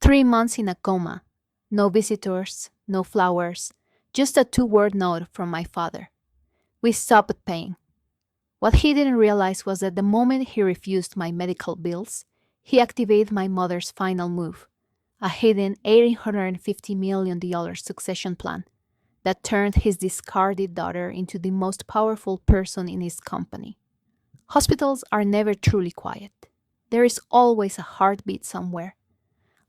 3 months in a coma. No visitors, no flowers, just a two-word note from my father. We stopped paying. What he didn't realize was that the moment he refused my medical bills, he activated my mother's final move, a hidden $850 million succession plan that turned his discarded daughter into the most powerful person in his company. Hospitals are never truly quiet. There is always a heartbeat somewhere,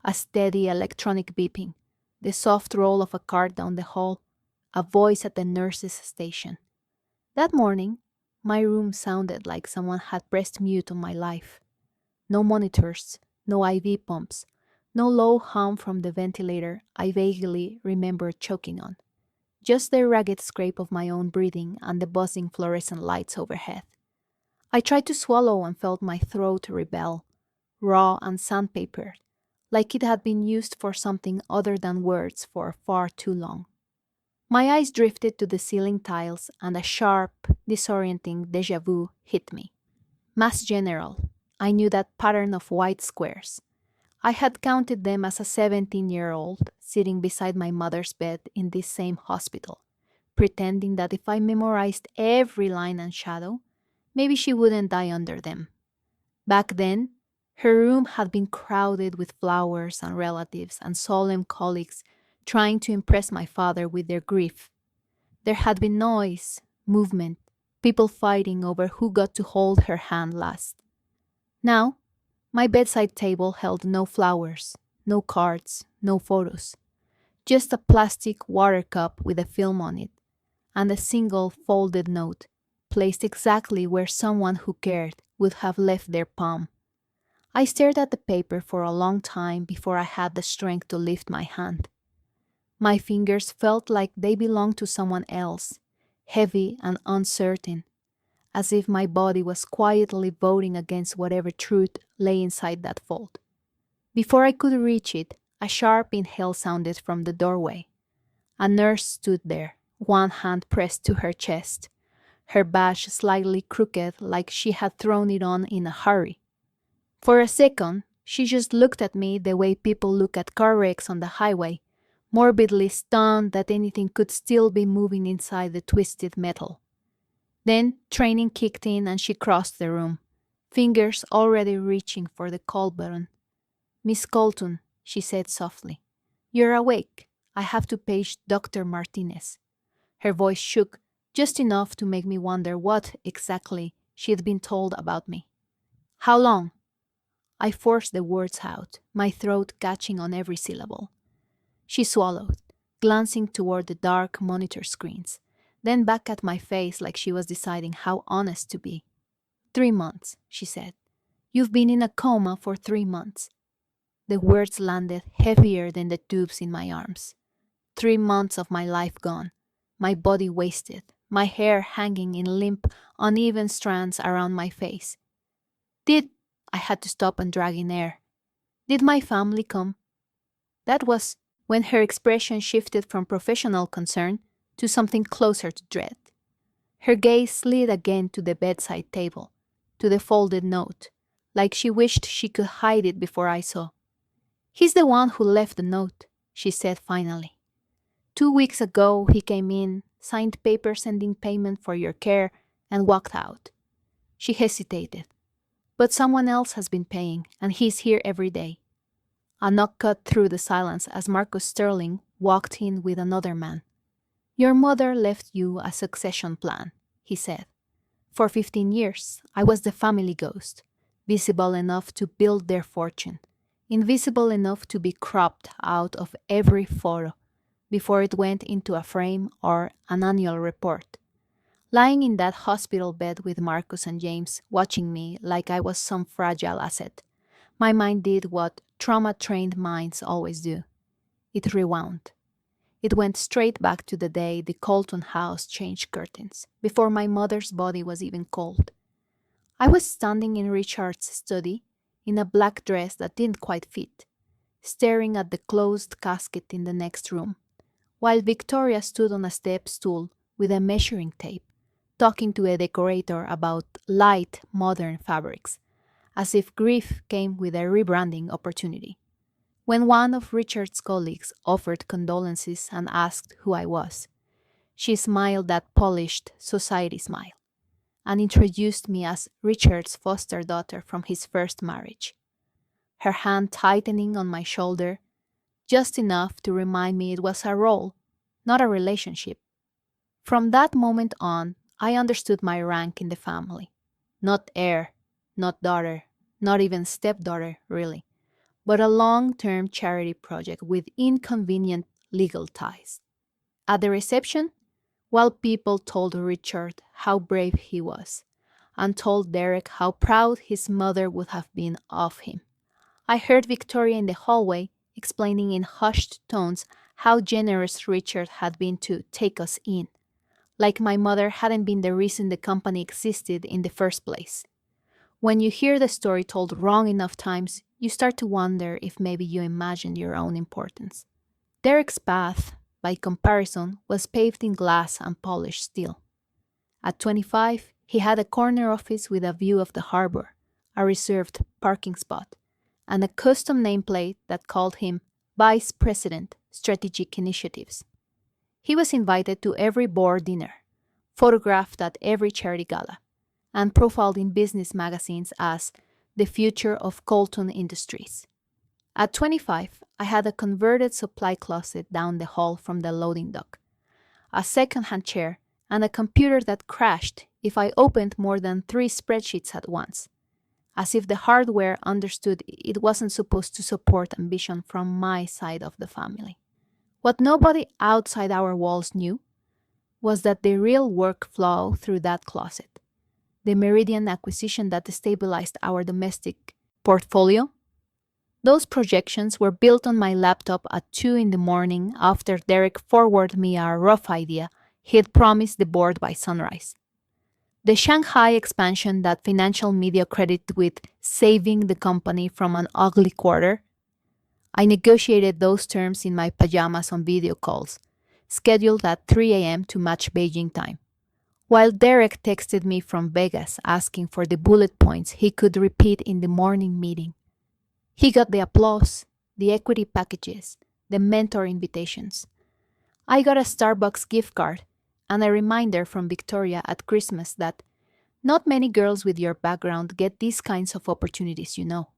a steady electronic beeping, the soft roll of a cart down the hall, a voice at the nurse's station. That morning, my room sounded like someone had pressed mute on my life. No monitors, no IV pumps, no low hum from the ventilator I vaguely remember choking on. Just the ragged scrape of my own breathing and the buzzing fluorescent lights overhead. I tried to swallow and felt my throat rebel, raw and sandpapered, like it had been used for something other than words for far too long. My eyes drifted to the ceiling tiles and a sharp, disorienting déjà vu hit me. Mass General. I knew that pattern of white squares. I had counted them as a 17-year-old sitting beside my mother's bed in this same hospital, pretending that if I memorized every line and shadow, maybe she wouldn't die under them. Back then, her room had been crowded with flowers and relatives and solemn colleagues trying to impress my father with their grief. There had been noise, movement, people fighting over who got to hold her hand last. Now, my bedside table held no flowers, no cards, no photos. Just a plastic water cup with a film on it, and a single folded note, placed exactly where someone who cared would have left their palm. I stared at the paper for a long time before I had the strength to lift my hand. My fingers felt like they belonged to someone else, heavy and uncertain, as if my body was quietly voting against whatever truth lay inside that fold. Before I could reach it, a sharp inhale sounded from the doorway. A nurse stood there, one hand pressed to her chest, her badge slightly crooked like she had thrown it on in a hurry. For a second, she just looked at me the way people look at car wrecks on the highway, morbidly stunned that anything could still be moving inside the twisted metal. Then training kicked in and she crossed the room, fingers already reaching for the call button. "Miss Colton," she said softly. "You're awake. I have to page Dr. Martinez." Her voice shook just enough to make me wonder what, exactly, she'd been told about me. "How long?" I forced the words out, my throat catching on every syllable. She swallowed, glancing toward the dark monitor screens, then back at my face like she was deciding how honest to be. 3 months, she said. "You've been in a coma for 3 months." The words landed heavier than the tubes in my arms. 3 months of my life gone, my body wasted, my hair hanging in limp, uneven strands around my face. I had to stop and drag in air. "Did my family come?" That was when her expression shifted from professional concern to something closer to dread. Her gaze slid again to the bedside table, to the folded note, like she wished she could hide it before I saw. "He's the one who left the note," she said finally. 2 weeks ago he came in, signed papers sending payment for your care, and walked out." She hesitated. "But someone else has been paying, and he's here every day." A knock cut through the silence as Marcus Sterling walked in with another man. "Your mother left you a succession plan," he said. "For 15 years, I was the family ghost, visible enough to build their fortune, invisible enough to be cropped out of every photo before it went into a frame or an annual report. Lying in that hospital bed with Marcus and James watching me like I was some fragile asset, my mind did what trauma-trained minds always do. It rewound. It went straight back to the day the Colton house changed curtains, before my mother's body was even cold. I was standing in Richard's study, in a black dress that didn't quite fit, staring at the closed casket in the next room, while Victoria stood on a step stool with a measuring tape, talking to a decorator about light, modern fabrics, as if grief came with a rebranding opportunity. When one of Richard's colleagues offered condolences and asked who I was, she smiled that polished society smile and introduced me as Richard's foster daughter from his first marriage, her hand tightening on my shoulder just enough to remind me it was a role, not a relationship. From that moment on, I understood my rank in the family. Not heir, not daughter, not even stepdaughter, really, but a long term charity project with inconvenient legal ties. At the reception, while people told Richard how brave he was, and told Derek how proud his mother would have been of him, I heard Victoria in the hallway explaining in hushed tones how generous Richard had been to take us in, like my mother hadn't been the reason the company existed in the first place. When you hear the story told wrong enough times, you start to wonder if maybe you imagined your own importance. Derek's path, by comparison, was paved in glass and polished steel. At 25, he had a corner office with a view of the harbor, a reserved parking spot, and a custom nameplate that called him Vice President, Strategic Initiatives. He was invited to every board dinner, photographed at every charity gala, and profiled in business magazines as the future of Colton Industries. At 25, I had a converted supply closet down the hall from the loading dock, a second-hand chair, and a computer that crashed if I opened more than 3 spreadsheets at once, as if the hardware understood it wasn't supposed to support ambition from my side of the family. What nobody outside our walls knew was that the real work flowed through that closet. The Meridian acquisition that stabilized our domestic portfolio. Those projections were built on my laptop at 2 in the morning after Derek forwarded me a rough idea he'd promised the board by sunrise. The Shanghai expansion that financial media credited with saving the company from an ugly quarter. I negotiated those terms in my pajamas on video calls, scheduled at 3 a.m. to match Beijing time, while Derek texted me from Vegas asking for the bullet points he could repeat in the morning meeting. He got the applause, the equity packages, the mentor invitations. I got a Starbucks gift card and a reminder from Victoria at Christmas that not many girls with your background get these kinds of opportunities, you know.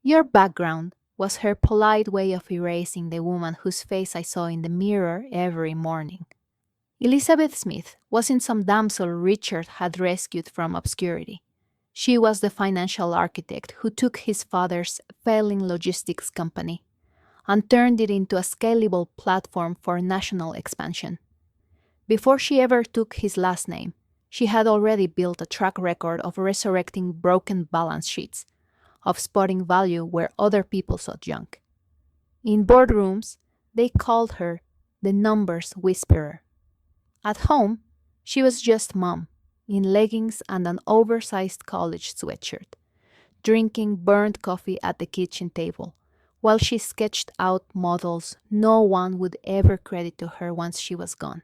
Your background was her polite way of erasing the woman whose face I saw in the mirror every morning. Elizabeth Smith wasn't some damsel Richard had rescued from obscurity. She was the financial architect who took his father's failing logistics company and turned it into a scalable platform for national expansion. Before she ever took his last name, she had already built a track record of resurrecting broken balance sheets, of spotting value where other people saw junk. In boardrooms, they called her the numbers whisperer. At home, she was just mom, in leggings and an oversized college sweatshirt, drinking burnt coffee at the kitchen table, while she sketched out models no one would ever credit to her once she was gone.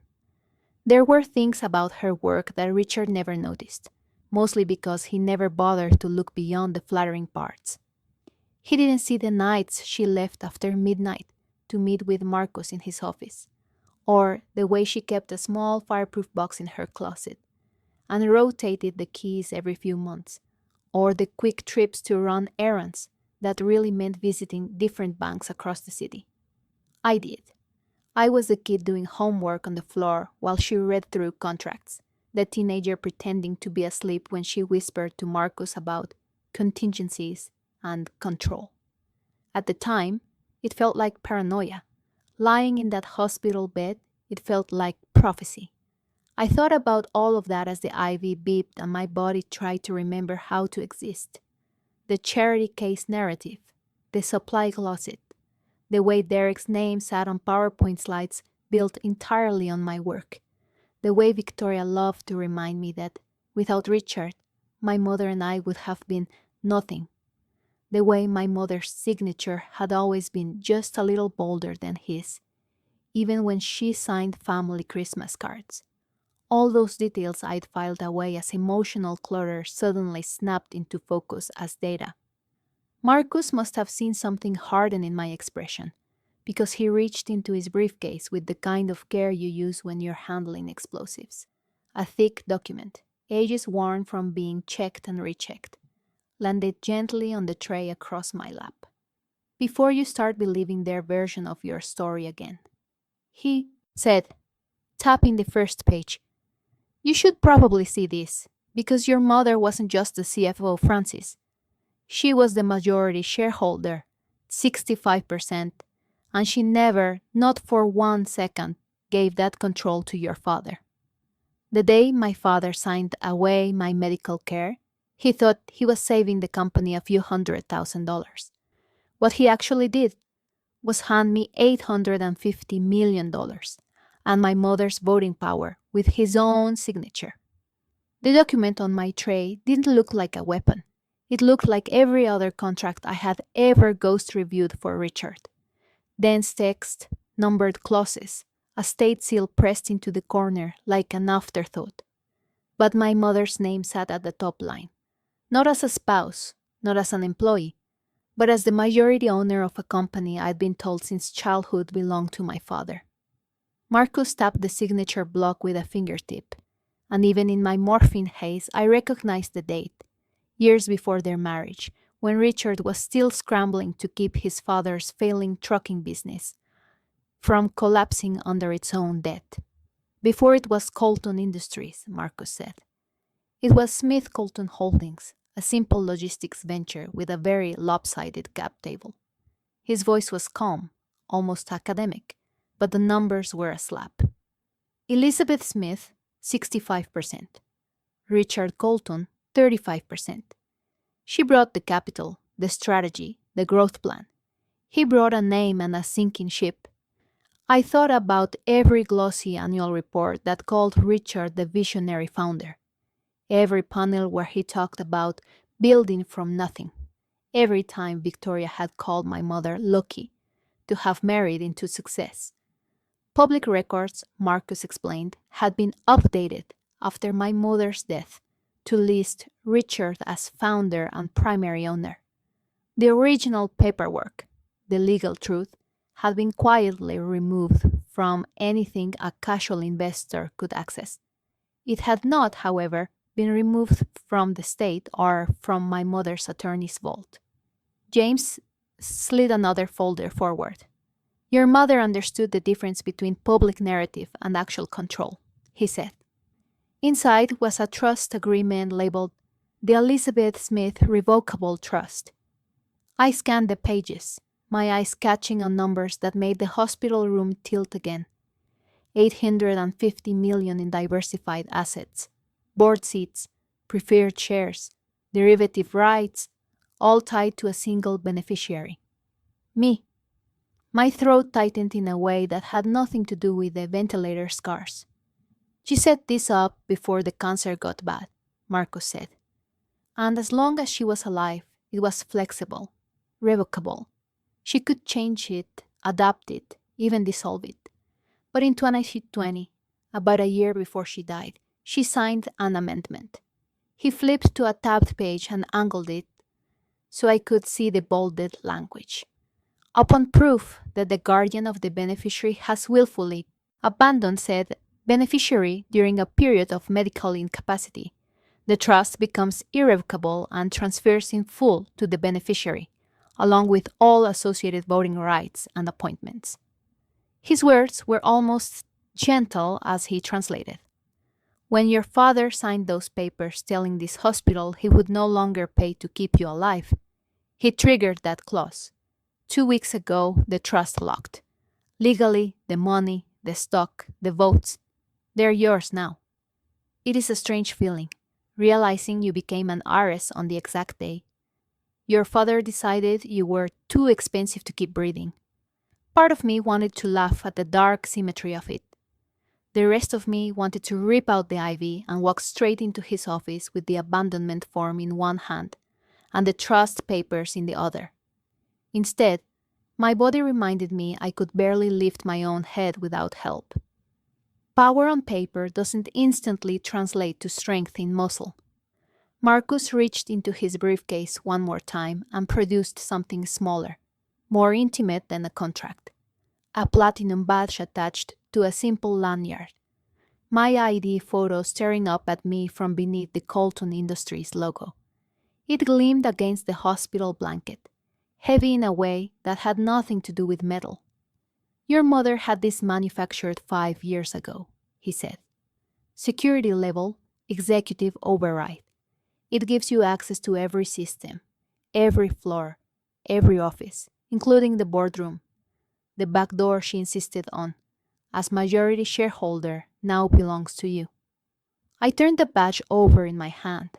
There were things about her work that Richard never noticed, mostly because he never bothered to look beyond the flattering parts. He didn't see the nights she left after midnight to meet with Marcos in his office, or the way she kept a small fireproof box in her closet and rotated the keys every few months, or the quick trips to run errands that really meant visiting different banks across the city. I did. I was the kid doing homework on the floor while she read through contracts, the teenager pretending to be asleep when she whispered to Marcus about contingencies and control. At the time, it felt like paranoia. Lying in that hospital bed, it felt like prophecy. I thought about all of that as the IV beeped and my body tried to remember how to exist. The charity case narrative, the supply closet, the way Derek's name sat on PowerPoint slides built entirely on my work, the way Victoria loved to remind me that, without Richard, my mother and I would have been nothing, the way my mother's signature had always been just a little bolder than his, even when she signed family Christmas cards. All those details I'd filed away as emotional clutter suddenly snapped into focus as data. Marcus must have seen something harden in my expression, because he reached into his briefcase with the kind of care you use when you're handling explosives. A thick document, ages worn from being checked and rechecked, landed gently on the tray across my lap. Before you start believing their version of your story again, he said, tapping the first page, you should probably see this, because your mother wasn't just the CFO, Francis. She was the majority shareholder, 65%, and she never, not for 1 second, gave that control to your father. The day my father signed away my medical care, he thought he was saving the company a few $100,000. What he actually did was hand me $850 million and my mother's voting power with his own signature. The document on my tray didn't look like a weapon. It looked like every other contract I had ever ghost reviewed for Richard. Dense text, numbered clauses, a state seal pressed into the corner like an afterthought. But my mother's name sat at the top line, not as a spouse, not as an employee, but as the majority owner of a company I'd been told since childhood belonged to my father. Marcus tapped the signature block with a fingertip, and even in my morphine haze I recognized the date, years before their marriage, when Richard was still scrambling to keep his father's failing trucking business from collapsing under its own debt. Before it was Colton Industries, Marcus said. It was Smith Colton Holdings, a simple logistics venture with a very lopsided cap table. His voice was calm, almost academic, but the numbers were a slap. Elizabeth Smith, 65%. Richard Colton, 35%. She brought the capital, the strategy, the growth plan. He brought a name and a sinking ship. I thought about every glossy annual report that called Richard the visionary founder. Every panel where he talked about building from nothing. Every time Victoria had called my mother lucky to have married into success. Public records, Marcus explained, had been updated after my mother's death to list Richard as founder and primary owner. The original paperwork, the legal truth, had been quietly removed from anything a casual investor could access. It had not, however, been removed from the state or from my mother's attorney's vault. James slid another folder forward. Your mother understood the difference between public narrative and actual control, he said. Inside was a trust agreement labeled the Elizabeth Smith Revocable Trust. I scanned the pages, my eyes catching on numbers that made the hospital room tilt again. $850 million in diversified assets, board seats, preferred shares, derivative rights, all tied to a single beneficiary. Me. My throat tightened in a way that had nothing to do with the ventilator scars. She set this up before the cancer got bad, Marcus said. And as long as she was alive, it was flexible, revocable. She could change it, adapt it, even dissolve it. But in 2020, about a year before she died, she signed an amendment. He flipped to a tabbed page and angled it so I could see the bolded language. Upon proof that the guardian of the beneficiary has willfully abandoned said beneficiary during a period of medical incapacity, the trust becomes irrevocable and transfers in full to the beneficiary, along with all associated voting rights and appointments. His words were almost gentle as he translated. When your father signed those papers telling this hospital he would no longer pay to keep you alive, he triggered that clause. 2 weeks ago, the trust locked. Legally, the money, the stock, the votes, they're yours now. It is a strange feeling, realizing you became an heiress on the exact day. Your father decided you were too expensive to keep breathing. Part of me wanted to laugh at the dark symmetry of it. The rest of me wanted to rip out the IV and walk straight into his office with the abandonment form in one hand and the trust papers in the other. Instead, my body reminded me I could barely lift my own head without help. Power on paper doesn't instantly translate to strength in muscle. Marcus reached into his briefcase one more time and produced something smaller, more intimate than a contract. A platinum badge attached to a simple lanyard. My ID photo staring up at me from beneath the Colton Industries logo. It gleamed against the hospital blanket, heavy in a way that had nothing to do with metal. Your mother had this manufactured 5 years ago, he said. Security level, executive override. It gives you access to every system, every floor, every office, including the boardroom. The back door she insisted on, as majority shareholder, now belongs to you. I turned the badge over in my hand,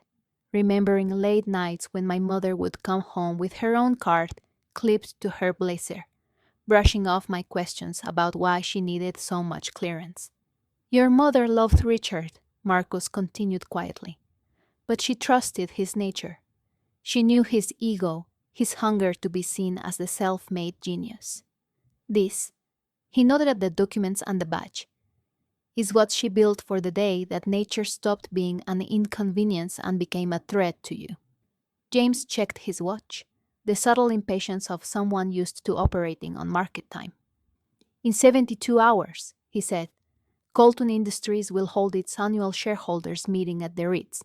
remembering late nights when my mother would come home with her own card clipped to her blazer, brushing off my questions about why she needed so much clearance. Your mother loved Richard, Marcus continued quietly, but she trusted his nature. She knew his ego, his hunger to be seen as the self-made genius. This, he nodded at the documents and the badge, is what she built for the day that nature stopped being an inconvenience and became a threat to you. James checked his watch, the subtle impatience of someone used to operating on market time. In 72 hours, he said, Colton Industries will hold its annual shareholders meeting at the Ritz.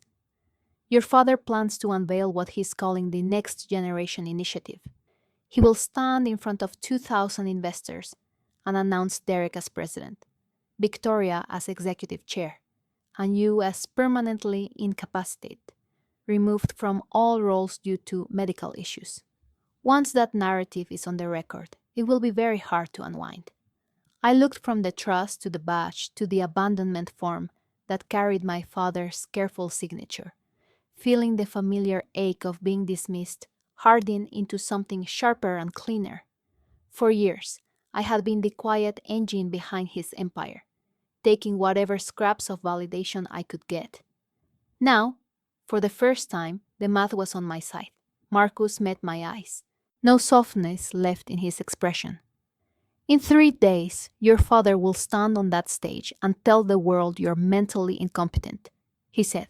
Your father plans to unveil what he's calling the Next Generation Initiative. He will stand in front of 2,000 investors and announce Derek as president, Victoria as executive chair, and you as permanently incapacitated, removed from all roles due to medical issues. Once that narrative is on the record, it will be very hard to unwind. I looked from the trust to the badge to the abandonment form that carried my father's careful signature, feeling the familiar ache of being dismissed harden into something sharper and cleaner. For years, I had been the quiet engine behind his empire, taking whatever scraps of validation I could get. Now, for the first time, the math was on my side. Marcus met my eyes. No softness left in his expression. In 3 days, your father will stand on that stage and tell the world you're mentally incompetent, he said.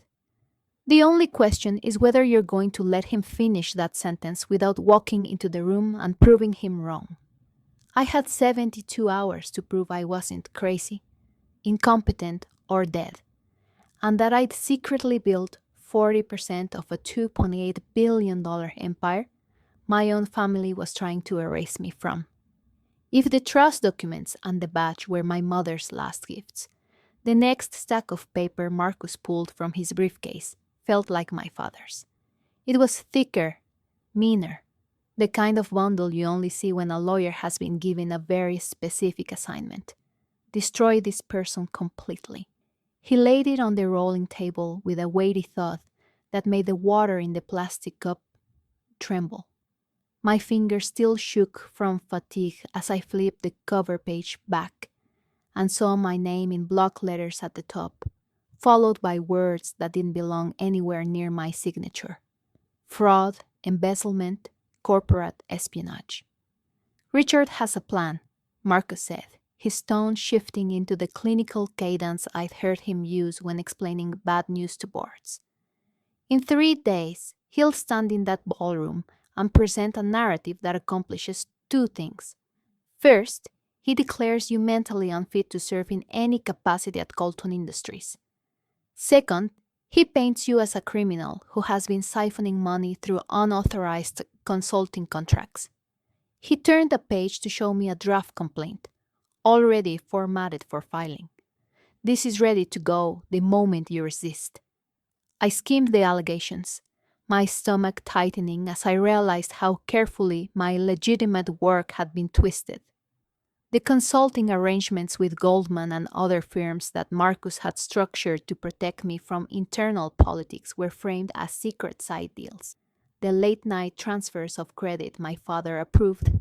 The only question is whether you're going to let him finish that sentence without walking into the room and proving him wrong. I had 72 hours to prove I wasn't crazy, incompetent, or dead, and that I'd secretly built 40% of a $2.8 billion empire my own family was trying to erase me from. If the trust documents and the badge were my mother's last gifts, the next stack of paper Marcus pulled from his briefcase felt like my father's. It was thicker, meaner, the kind of bundle you only see when a lawyer has been given a very specific assignment. Destroy this person completely. He laid it on the rolling table with a weighty thud that made the water in the plastic cup tremble. My fingers still shook from fatigue as I flipped the cover page back and saw my name in block letters at the top, followed by words that didn't belong anywhere near my signature. Fraud, embezzlement, corporate espionage. Richard has a plan, Marcus said, his tone shifting into the clinical cadence I'd heard him use when explaining bad news to boards. In 3 days, he'll stand in that ballroom and present a narrative that accomplishes 2 things. First, he declares you mentally unfit to serve in any capacity at Colton Industries. Second, he paints you as a criminal who has been siphoning money through unauthorized consulting contracts. He turned the page to show me a draft complaint, already formatted for filing. This is ready to go the moment you resist. I skimmed the allegations, my stomach tightening as I realized how carefully my legitimate work had been twisted. The consulting arrangements with Goldman and other firms that Marcus had structured to protect me from internal politics were framed as secret side deals. The late-night transfers of credit my father approved,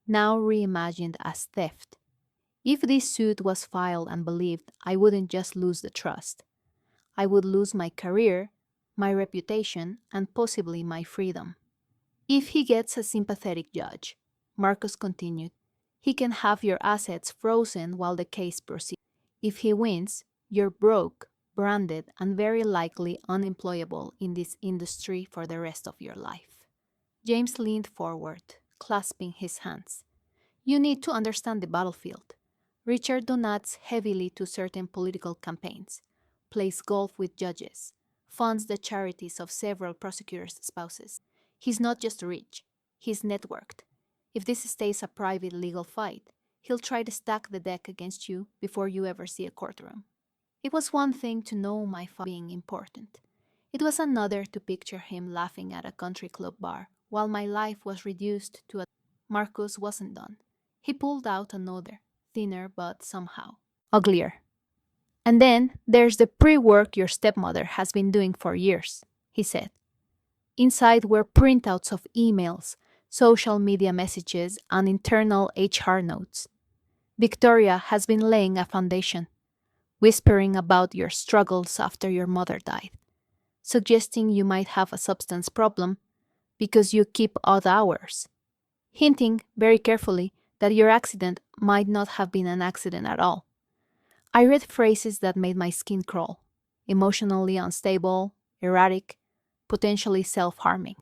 now reimagined as theft. If this suit was filed and believed, I wouldn't just lose the trust. I would lose my career, my reputation, and possibly my freedom. If he gets a sympathetic judge, Marcus continued, he can have your assets frozen while the case proceeds. If he wins, you're broke, branded, and very likely unemployable in this industry for the rest of your life. James leaned forward, clasping his hands. You need to understand the battlefield. Richard donates heavily to certain political campaigns, plays golf with judges, funds the charities of several prosecutors' spouses. He's not just rich, he's networked. If this stays a private legal fight, he'll try to stack the deck against you before you ever see a courtroom. It was one thing to know my father being important. It was another to picture him laughing at a country club bar while my life was reduced to a... Marcus wasn't done. He pulled out another, thinner but somehow uglier. And then there's the pre-work your stepmother has been doing for years, he said. Inside were printouts of emails, social media messages, and internal HR notes. Victoria has been laying a foundation, whispering about your struggles after your mother died, suggesting you might have a substance problem because you keep odd hours, hinting very carefully that your accident might not have been an accident at all. I read phrases that made my skin crawl: emotionally unstable, erratic, potentially self-harming.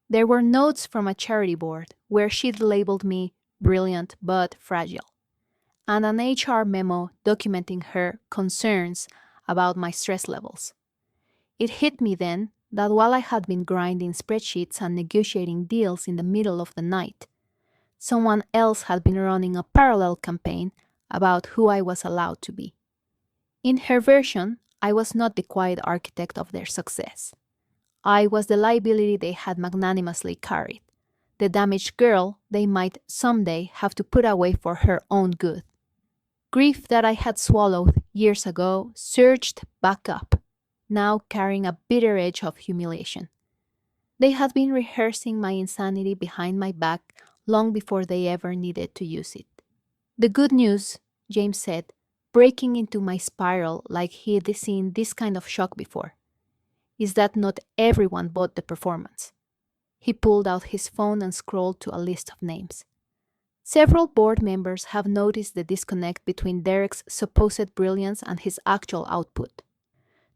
There were notes from a charity board where she'd labeled me brilliant but fragile, and an HR memo documenting her concerns about my stress levels. It hit me then that while I had been grinding spreadsheets and negotiating deals in the middle of the night, someone else had been running a parallel campaign about who I was allowed to be. In her version, I was not the quiet architect of their success. I was the liability they had magnanimously carried, the damaged girl they might someday have to put away for her own good. Grief that I had swallowed years ago surged back up, now carrying a bitter edge of humiliation. They had been rehearsing my insanity behind my back long before they ever needed to use it. The good news, James said, breaking into my spiral like he'd seen this kind of shock before, is that not everyone bought the performance. He pulled out his phone and scrolled to a list of names. Several board members have noticed the disconnect between Derek's supposed brilliance and his actual output.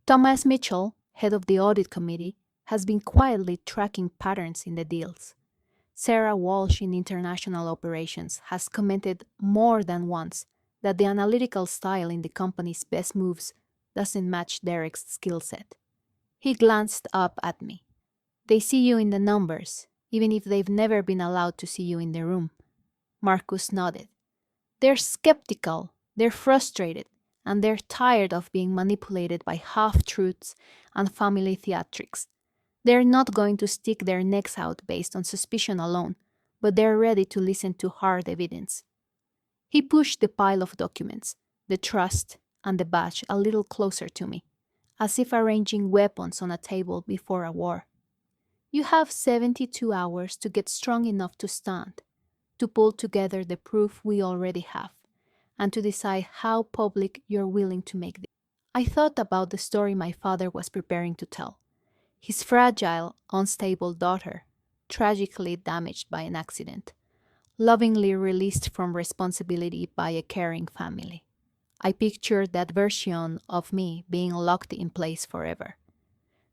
Thomas Mitchell, head of the audit committee, has been quietly tracking patterns in the deals. Sarah Walsh in international operations has commented more than once that the analytical style in the company's best moves doesn't match Derek's skill set. He glanced up at me. They see you in the numbers, even if they've never been allowed to see you in the room. Marcus nodded. They're skeptical, they're frustrated, and they're tired of being manipulated by half-truths and family theatrics. They're not going to stick their necks out based on suspicion alone, but they're ready to listen to hard evidence. He pushed the pile of documents, the trust, and the badge a little closer to me, as if arranging weapons on a table before a war. You have 72 hours to get strong enough to stand, to pull together the proof we already have, and to decide how public you're willing to make this. I thought about the story my father was preparing to tell. His fragile, unstable daughter, tragically damaged by an accident, lovingly released from responsibility by a caring family. I pictured that version of me being locked in place forever,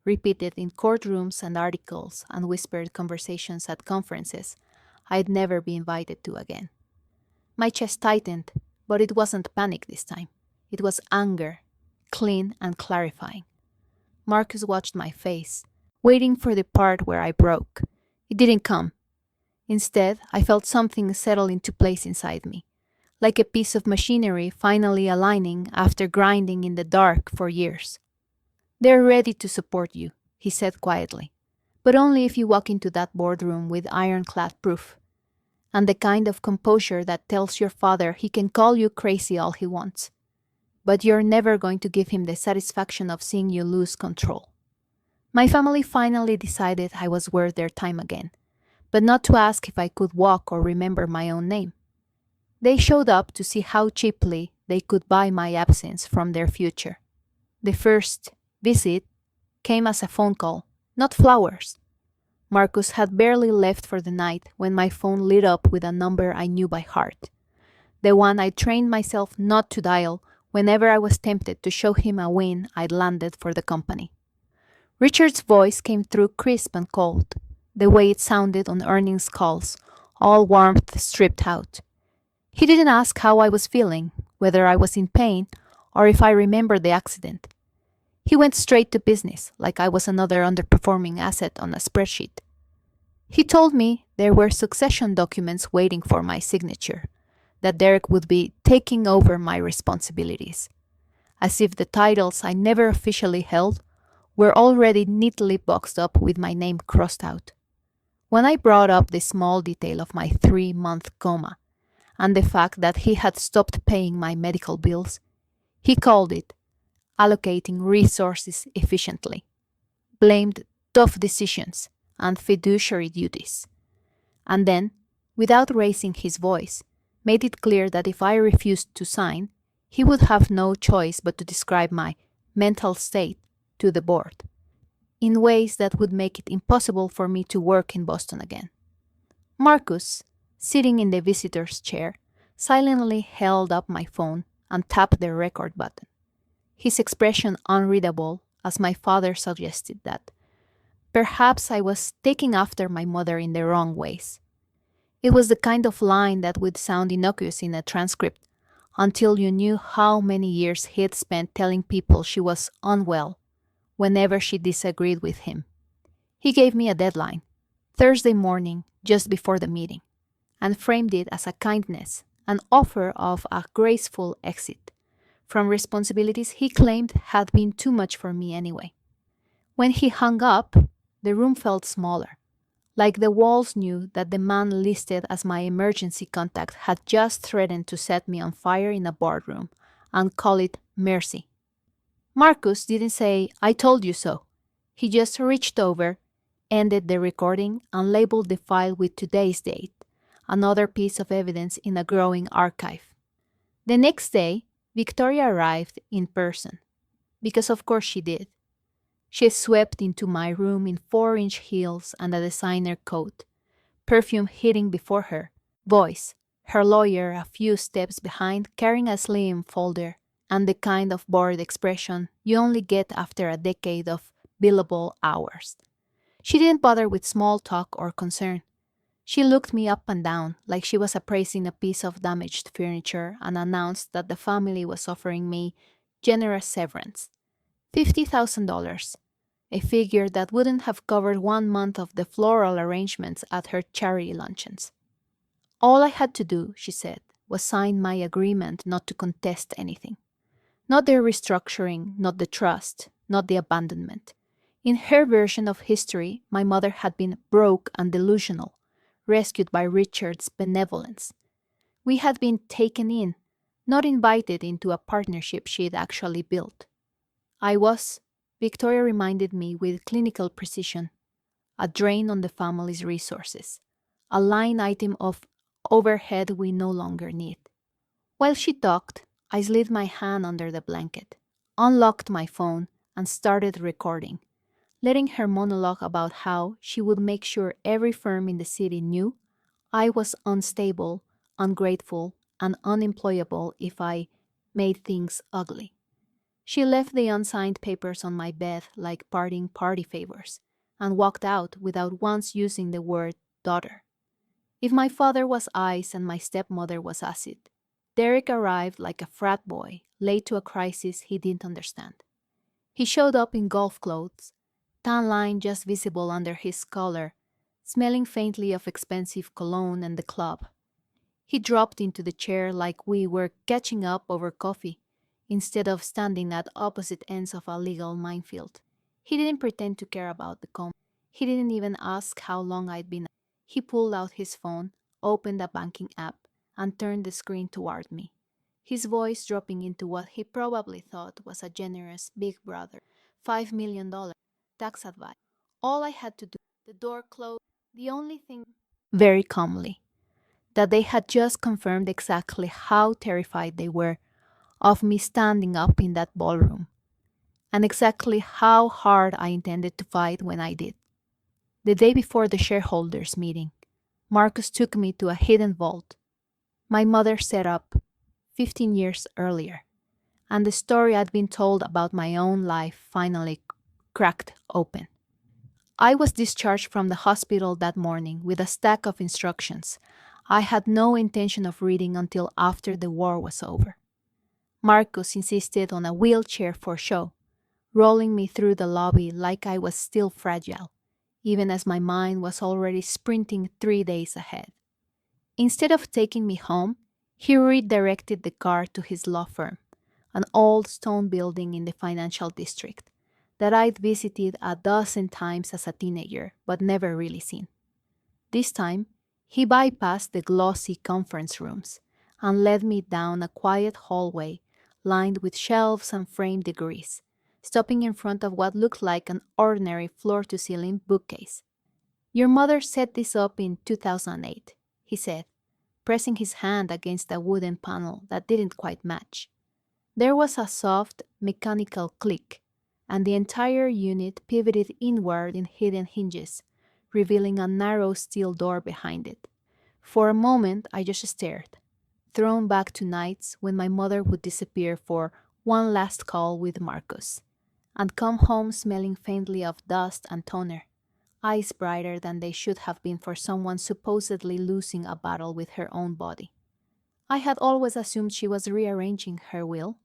repeated in courtrooms and articles and whispered conversations at conferences I'd never be invited to again. My chest tightened, but it wasn't panic this time. It was anger, clean and clarifying. Marcus watched my face, waiting for the part where I broke. It didn't come. Instead, I felt something settle into place inside me, like a piece of machinery finally aligning after grinding in the dark for years. They're ready to support you, he said quietly, but only if you walk into that boardroom with ironclad proof, and the kind of composure that tells your father he can call you crazy all he wants. But you're never going to give him the satisfaction of seeing you lose control. My family finally decided I was worth their time again, but not to ask if I could walk or remember my own name. They showed up to see how cheaply they could buy my absence from their future. The first visit came as a phone call, not flowers. Marcus had barely left for the night when my phone lit up with a number I knew by heart, the one I trained myself not to dial whenever I was tempted to show him a win I'd landed for the company. Richard's voice came through crisp and cold, the way it sounded on earnings calls, all warmth stripped out. He didn't ask how I was feeling, whether I was in pain, or if I remembered the accident. He went straight to business, like I was another underperforming asset on a spreadsheet. He told me there were succession documents waiting for my signature, that Derek would be taking over my responsibilities, as if the titles I never officially held were already neatly boxed up with my name crossed out. When I brought up the small detail of my 3-month coma and the fact that he had stopped paying my medical bills, he called it allocating resources efficiently, blamed tough decisions and fiduciary duties, and then, without raising his voice, made it clear that if I refused to sign, he would have no choice but to describe my mental state to the board in ways that would make it impossible for me to work in Boston again. Marcus, sitting in the visitor's chair, silently held up my phone and tapped the record button, his expression unreadable as my father suggested that perhaps I was taking after my mother in the wrong ways. It was the kind of line that would sound innocuous in a transcript until you knew how many years he'd spent telling people she was unwell whenever she disagreed with him. He gave me a deadline, Thursday morning, just before the meeting, and framed it as a kindness, an offer of a graceful exit from responsibilities he claimed had been too much for me anyway. When he hung up, the room felt smaller, like the walls knew that the man listed as my emergency contact had just threatened to set me on fire in a boardroom and call it mercy. Marcus didn't say, "I told you so." He just reached over, ended the recording, and labeled the file with today's date, another piece of evidence in a growing archive. The next day, Victoria arrived in person, because of course she did. She swept into my room in 4-inch heels and a designer coat, perfume hitting before her, voice, her lawyer a few steps behind carrying a slim folder, and the kind of bored expression you only get after a decade of billable hours. She didn't bother with small talk or concern. She looked me up and down like she was appraising a piece of damaged furniture and announced that the family was offering me generous severance, $50,000, a figure that wouldn't have covered 1 month of the floral arrangements at her charity luncheons. All I had to do, she said, was sign my agreement not to contest anything. Not the restructuring, not the trust, not the abandonment. In her version of history, my mother had been broke and delusional, rescued by Richard's benevolence. We had been taken in, not invited into a partnership she'd actually built. I was, Victoria reminded me with clinical precision, a drain on the family's resources, a line item of overhead we no longer need. While she talked, I slid my hand under the blanket, unlocked my phone, and started recording, letting her monologue about how she would make sure every firm in the city knew I was unstable, ungrateful, and unemployable if I made things ugly. She left the unsigned papers on my bed like parting party favors and walked out without once using the word daughter. If my father was ice and my stepmother was acid, Derek arrived like a frat boy, late to a crisis he didn't understand. He showed up in golf clothes, tan line just visible under his collar, smelling faintly of expensive cologne and the club. He dropped into the chair like we were catching up over coffee, instead of standing at opposite ends of a legal minefield. He didn't pretend to care about the Coma. He didn't even ask how long I'd been. He pulled out his phone, opened a banking app, and turned the screen toward me, his voice dropping into what he probably thought was a generous big brother, $5 million tax advice. All I had to do, the door closed, the only thing, very calmly, that they had just confirmed exactly how terrified they were of me standing up in that ballroom, and exactly how hard I intended to fight when I did. The day before the shareholders' meeting, Marcus took me to a hidden vault my mother set up 15 years earlier, and the story I'd been told about my own life finally cracked open. I was discharged from the hospital that morning with a stack of instructions I had no intention of reading until after the war was over. Marcus insisted on a wheelchair for show, rolling me through the lobby like I was still fragile, even as my mind was already sprinting 3 days ahead. Instead of taking me home, he redirected the car to his law firm, an old stone building in the financial district that I'd visited a dozen times as a teenager but never really seen. This time, he bypassed the glossy conference rooms and led me down a quiet hallway lined with shelves and framed degrees, stopping in front of what looked like an ordinary floor-to-ceiling bookcase. "Your mother set this up in 2008, he said, pressing his hand against a wooden panel that didn't quite match. There was a soft, mechanical click, and the entire unit pivoted inward in hidden hinges, revealing a narrow steel door behind it. For a moment, I just stared, thrown back to nights when my mother would disappear for one last call with Marcus, and come home smelling faintly of dust and toner, eyes brighter than they should have been for someone supposedly losing a battle with her own body. I had always assumed she was rearranging her will,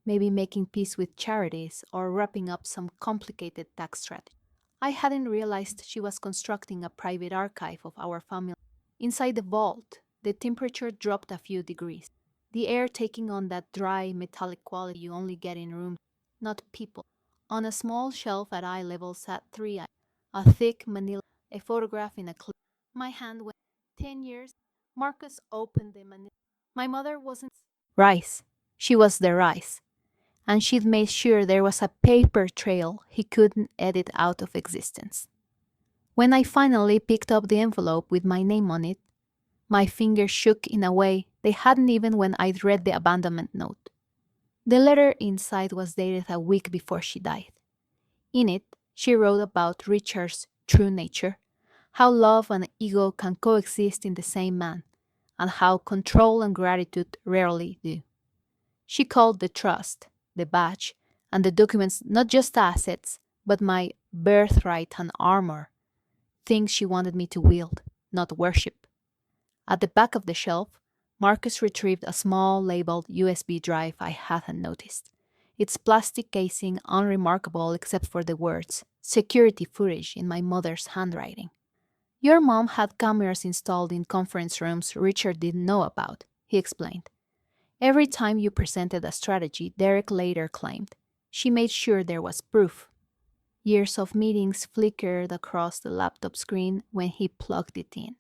maybe making peace with charities or wrapping up some complicated tax strategy. I hadn't realized she was constructing a private archive of our family. Inside the vault, the temperature dropped a few degrees, the air taking on that dry, metallic quality you only get in rooms, not people. On a small shelf at eye level sat three items: a thick manila, a photograph in a clip. My hand went, 10 years. Marcus opened the manila. My mother wasn't rice. She was the rice. And she'd made sure there was a paper trail he couldn't edit out of existence. When I finally picked up the envelope with my name on it, my fingers shook in a way they hadn't even when I'd read the abandonment note. The letter inside was dated a week before she died. In it, she wrote about Richard's true nature, how love and ego can coexist in the same man, and how control and gratitude rarely do. She called the trust, the badge, and the documents not just assets, but my birthright and armor, things she wanted me to wield, not worship. At the back of the shelf, Marcus retrieved a small labeled USB drive I hadn't noticed, its plastic casing unremarkable except for the words "security footage" in my mother's handwriting. "Your mom had cameras installed in conference rooms Richard didn't know about," he explained. "Every time you presented a strategy, Derek later claimed, she made sure there was proof." Years of meetings flickered across the laptop screen when he plugged it in.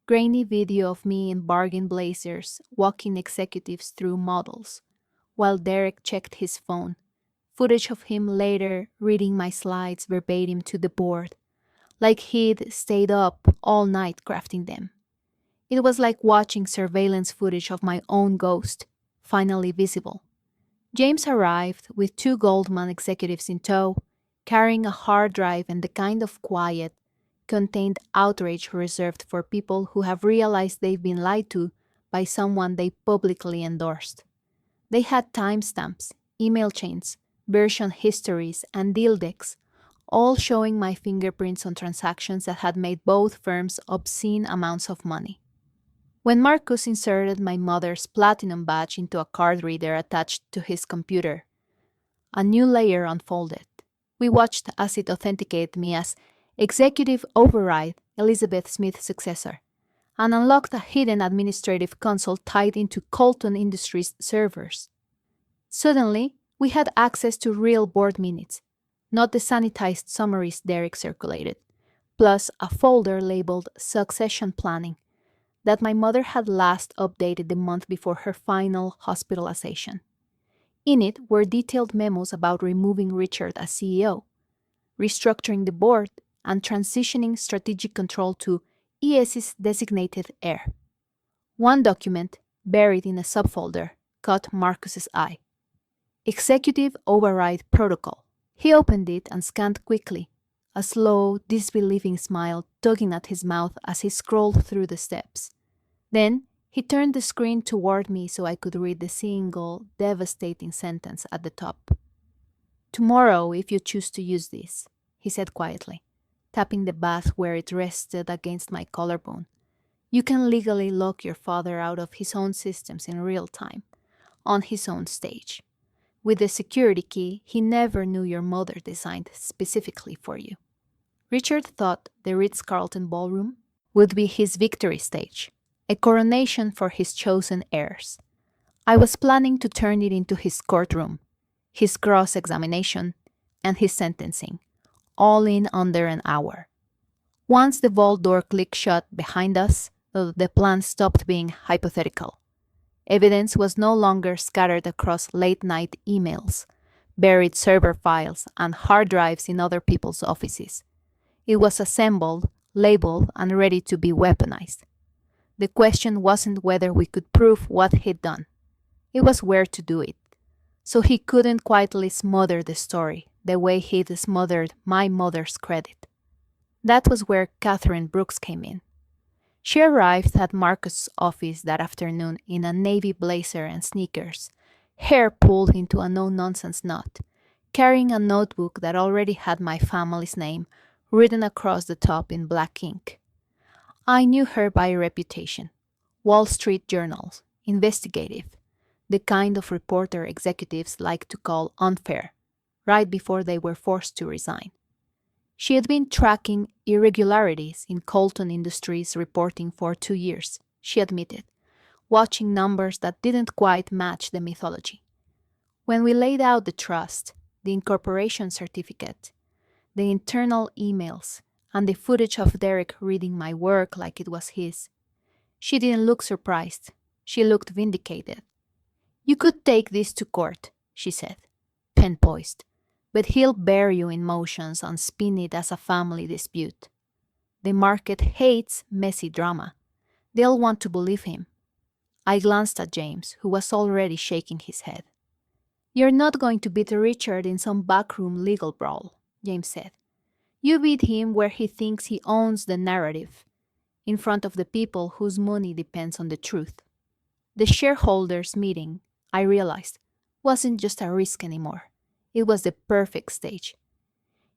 Grainy video of me in bargain blazers walking executives through models, while Derek checked his phone. Footage of him later reading my slides verbatim to the board, like he'd stayed up all night crafting them. It was like watching surveillance footage of my own ghost, finally visible. James arrived with two Goldman executives in tow, carrying a hard drive and the kind of quiet, contained outrage reserved for people who have realized they've been lied to by someone they publicly endorsed. They had timestamps, email chains, version histories, and deal decks, all showing my fingerprints on transactions that had made both firms obscene amounts of money. When Marcus inserted my mother's platinum badge into a card reader attached to his computer, a new layer unfolded. We watched as it authenticated me as Executive Override, Elizabeth Smith's successor, and unlocked a hidden administrative console tied into Colton Industries servers. Suddenly, we had access to real board minutes, not the sanitized summaries Derek circulated, plus a folder labeled Succession Planning that my mother had last updated the month before her final hospitalization. In it were detailed memos about removing Richard as CEO, restructuring the board, and transitioning strategic control to ES's designated heir. One document, buried in a subfolder, caught Marcus's eye. Executive Override Protocol. He opened it and scanned quickly, a slow, disbelieving smile tugging at his mouth as he scrolled through the steps. Then He turned the screen toward me so I could read the single, devastating sentence at the top. "Tomorrow, if you choose to use this," he said quietly, tapping the bath where it rested against my collarbone, "you can legally lock your father out of his own systems in real time, on his own stage. With the security key he never knew your mother designed specifically for you." Richard thought the Ritz-Carlton ballroom would be his victory stage, a coronation for his chosen heirs. I was planning to turn it into his courtroom, his cross-examination, and his sentencing, all in under an hour. Once the vault door clicked shut behind us, the plan stopped being hypothetical. Evidence was no longer scattered across late-night emails, buried server files, and hard drives in other people's offices. It was assembled, labeled, and ready to be weaponized. The question wasn't whether we could prove what he'd done. It was where to do it. So he couldn't quietly smother the story the way he'd smothered my mother's credit. That was where Catherine Brooks came in. She arrived at Marcus' office that afternoon in a navy blazer and sneakers, hair pulled into a no-nonsense knot, carrying a notebook that already had my family's name written across the top in black ink. I knew her by reputation. Wall Street Journal, investigative, the kind of reporter executives like to call unfair, right before they were forced to resign. She had been tracking irregularities in Colton Industries reporting for 2 years, she admitted, watching numbers that didn't quite match the mythology. When we laid out the trust, the incorporation certificate, the internal emails, and the footage of Derek reading my work like it was his, she didn't look surprised. She looked vindicated. "You could take this to court," she said, pen poised, "but he'll bury you in motions and spin it as a family dispute. The market hates messy drama. They'll want to believe him." I glanced at James, who was already shaking his head. "You're not going to beat Richard in some backroom legal brawl," James said. "You beat him where he thinks he owns the narrative, in front of the people whose money depends on the truth." The shareholders' meeting, I realized, wasn't just a risk anymore. It was the perfect stage.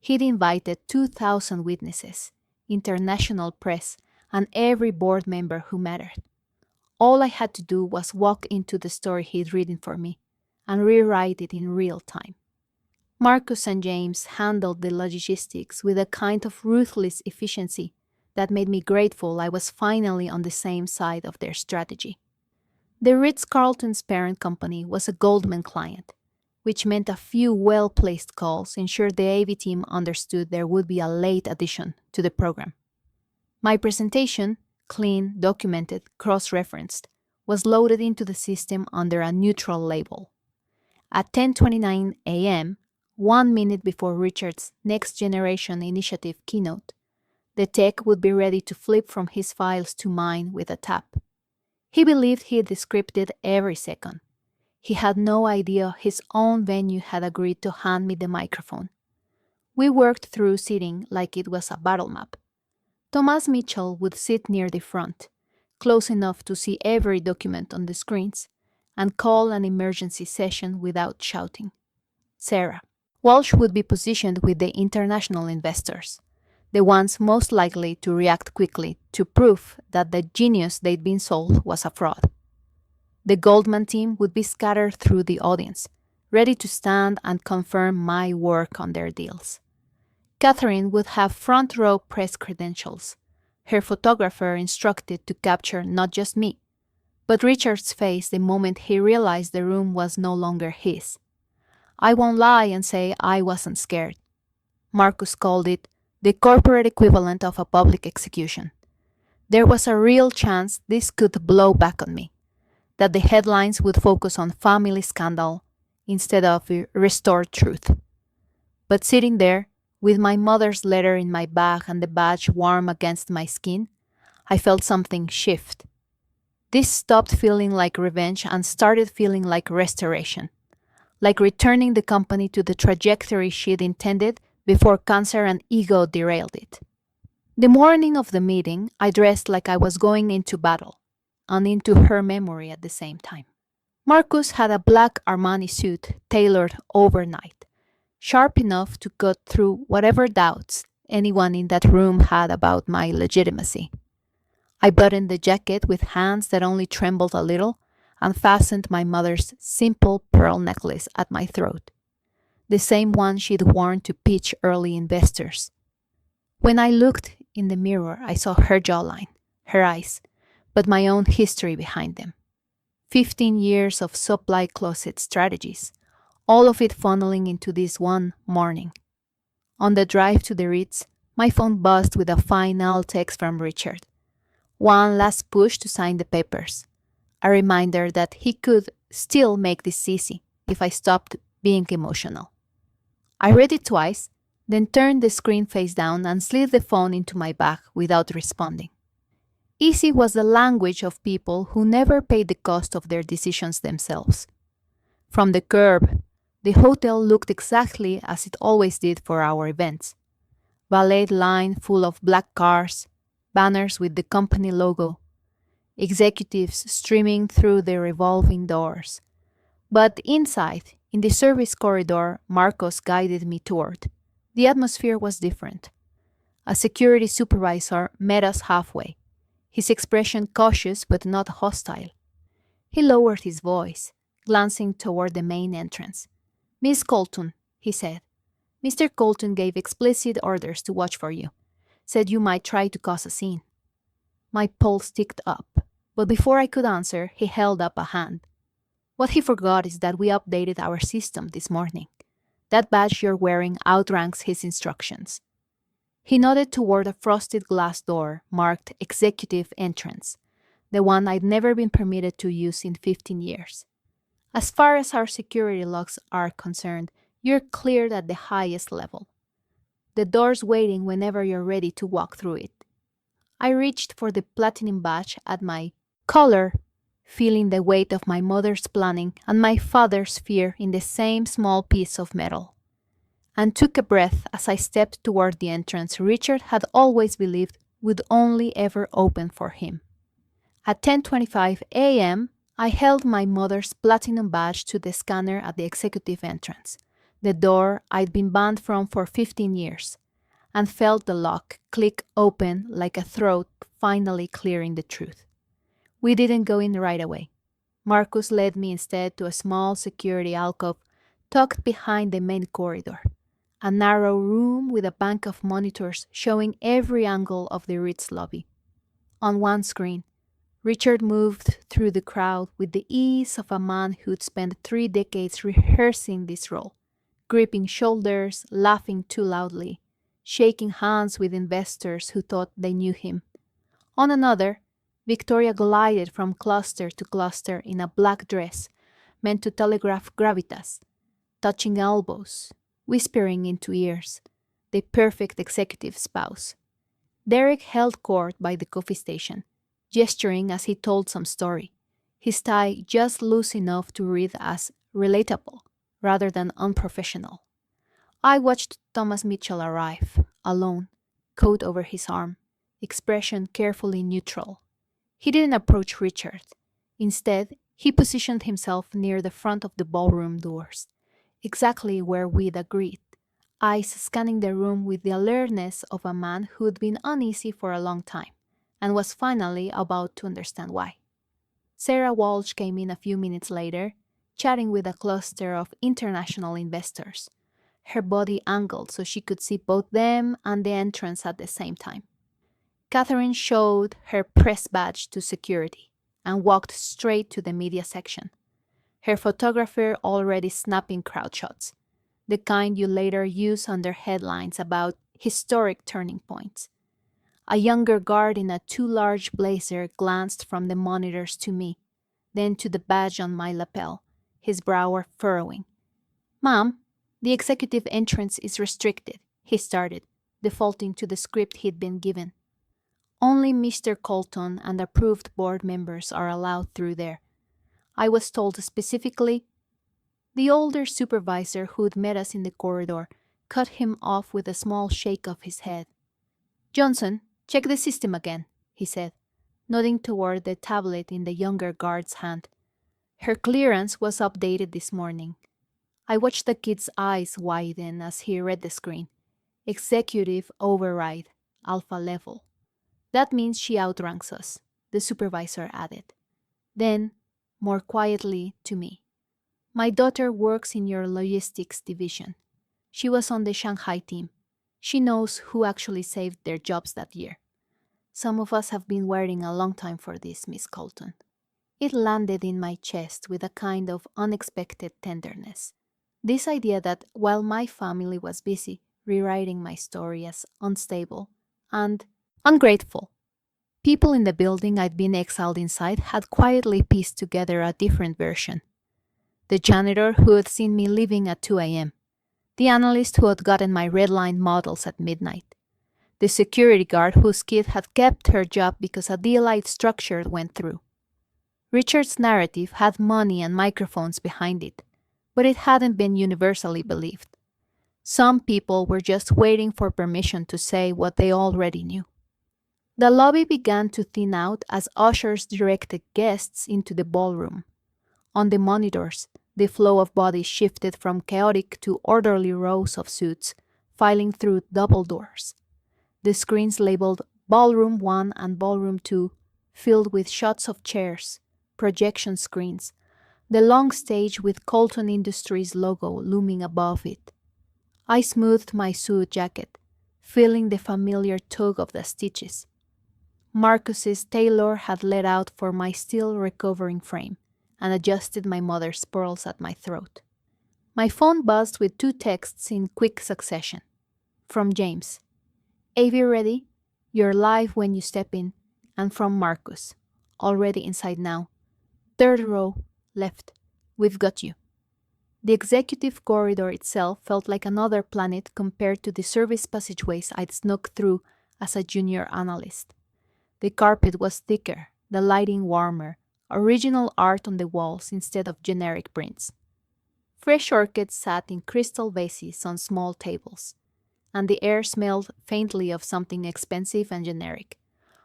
He'd invited 2,000 witnesses, international press, and every board member who mattered. All I had to do was walk into the story he'd written for me and rewrite it in real time. Marcus and James handled the logistics with a kind of ruthless efficiency that made me grateful I was finally on the same side of their strategy. The Ritz-Carlton's parent company was a Goldman client, which meant a few well-placed calls ensured the AV team understood there would be a late addition to the program. My presentation, clean, documented, cross-referenced, was loaded into the system under a neutral label. At 10:29 a.m., 1 minute before Richard's Next Generation Initiative keynote, the tech would be ready to flip from his files to mine with a tap. He believed he'd scripted every second. He had no idea his own venue had agreed to hand me the microphone. We worked through sitting like it was a battle map. Thomas Mitchell would sit near the front, close enough to see every document on the screens, and call an emergency session without shouting. Sarah Walsh would be positioned with the international investors, the ones most likely to react quickly to prove that the genius they'd been sold was a fraud. The Goldman team would be scattered through the audience, ready to stand and confirm my work on their deals. Catherine would have front-row press credentials, her photographer instructed to capture not just me, but Richard's face the moment he realized the room was no longer his. I won't lie and say I wasn't scared. Marcus called it the corporate equivalent of a public execution. There was a real chance this could blow back on me, that the headlines would focus on family scandal instead of restored truth. But sitting there, with my mother's letter in my bag and the badge warm against my skin, I felt something shift. This stopped feeling like revenge and started feeling like restoration, like returning the company to the trajectory she'd intended before cancer and ego derailed it. The morning of the meeting, I dressed like I was going into battle. and into her memory at the same time. Marcus had a black Armani suit tailored overnight, sharp enough to cut through whatever doubts anyone in that room had about my legitimacy. I buttoned the jacket with hands that only trembled a little and fastened my mother's simple pearl necklace at my throat, the same one she'd worn to pitch early investors. When I looked in the mirror, I saw her jawline, her eyes, but my own history behind them. 15 years of supply closet strategies, all of it funneling into this one morning. On the drive to the Ritz, my phone buzzed with a final text from Richard. One last push to sign the papers. A reminder that he could still make this easy if I stopped being emotional. I read it twice, then turned the screen face down and slid the phone into my bag without responding. Easy was the language of people who never paid the cost of their decisions themselves. From the curb, the hotel looked exactly as it always did for our events. Valet line full of black cars, banners with the company logo, executives streaming through the revolving doors. But inside, in the service corridor Marcos guided me toward, the atmosphere was different. A security supervisor met us halfway, his expression cautious but not hostile. He lowered his voice, glancing toward the main entrance. "Miss Colton," he said. "Mr. Colton gave explicit orders to watch for you. Said you might try to cause a scene." My pulse ticked up, but before I could answer, he held up a hand. "What he forgot is that we updated our system this morning. That badge you're wearing outranks his instructions." He nodded toward a frosted glass door marked Executive Entrance, the one I'd never been permitted to use in 15 years. "As far as our security logs are concerned, you're cleared at the highest level. The door's waiting whenever you're ready to walk through it." I reached for the platinum badge at my collar, feeling the weight of my mother's planning and my father's fear in the same small piece of metal, and took a breath as I stepped toward the entrance Richard had always believed would only ever open for him. At 10:25 a.m., I held my mother's platinum badge to the scanner at the executive entrance, the door I'd been banned from for 15 years, and felt the lock click open like a throat finally clearing the truth. We didn't go in right away. Marcus led me instead to a small security alcove tucked behind the main corridor, a narrow room with a bank of monitors showing every angle of the Ritz lobby. On one screen, Richard moved through the crowd with the ease of a man who'd spent 3 decades rehearsing this role, gripping shoulders, laughing too loudly, shaking hands with investors who thought they knew him. On another, Victoria glided from cluster to cluster in a black dress meant to telegraph gravitas, touching elbows, whispering into ears, the perfect executive spouse. Derek held court by the coffee station, gesturing as he told some story, his tie just loose enough to read as relatable rather than unprofessional. I watched Thomas Mitchell arrive, alone, coat over his arm, expression carefully neutral. He didn't approach Richard. Instead, he positioned himself near the front of the ballroom doors, exactly where we'd agreed, eyes scanning the room with the alertness of a man who'd been uneasy for a long time and was finally about to understand why. Sarah Walsh came in a few minutes later, chatting with a cluster of international investors, her body angled so she could see both them and the entrance at the same time. Catherine showed her press badge to security and walked straight to the media section, her photographer already snapping crowd shots, the kind you later use under headlines about historic turning points. A younger guard in a too large blazer glanced from the monitors to me, then to the badge on my lapel, his brow furrowing. "Ma'am, the executive entrance is restricted," he started, defaulting to the script he'd been given. "Only Mr. Colton and approved board members are allowed through there. I was told specifically." The older supervisor who'd met us in the corridor cut him off with a small shake of his head. "Johnson, check the system again," he said. nodding toward the tablet in the younger guard's hand. Her clearance was updated this morning. I watched the kid's eyes widen as he read the screen. Executive override, alpha level. That means she outranks us, the supervisor added. Then, more quietly to me, my daughter works in your logistics division. She was on the Shanghai team. She knows who actually saved their jobs that year. Some of us have been waiting a long time for this, Miss Colton. It landed in my chest with a kind of unexpected tenderness. This idea that while my family was busy rewriting my story as unstable and ungrateful, people in the building I'd been exiled inside had quietly pieced together a different version. The janitor who had seen me leaving at 2 a.m., the analyst who had gotten my red line models at midnight, the security guard whose kid had kept her job because a deal I'd structured went through. Richard's narrative had money and microphones behind it, but it hadn't been universally believed. Some people were just waiting for permission to say what they already knew. The lobby began to thin out as ushers directed guests into the ballroom. On the monitors, the flow of bodies shifted from chaotic to orderly rows of suits, filing through double doors. The screens labeled Ballroom 1 and Ballroom 2 filled with shots of chairs, projection screens, the long stage with Colton Industries logo looming above it. I smoothed my suit jacket, feeling the familiar tug of the stitches. Marcus's tailor had let out for my still recovering frame and adjusted my mother's pearls at my throat. My phone buzzed with 2 texts in quick succession. From James, "Avi ready? You're live when you step in." And from Marcus, "Already inside now. 3rd row, left. We've got you." The executive corridor itself felt like another planet compared to the service passageways I'd snuck through as a junior analyst. The carpet was thicker, the lighting warmer, original art on the walls instead of generic prints. Fresh orchids sat in crystal vases on small tables, and the air smelled faintly of something expensive and generic,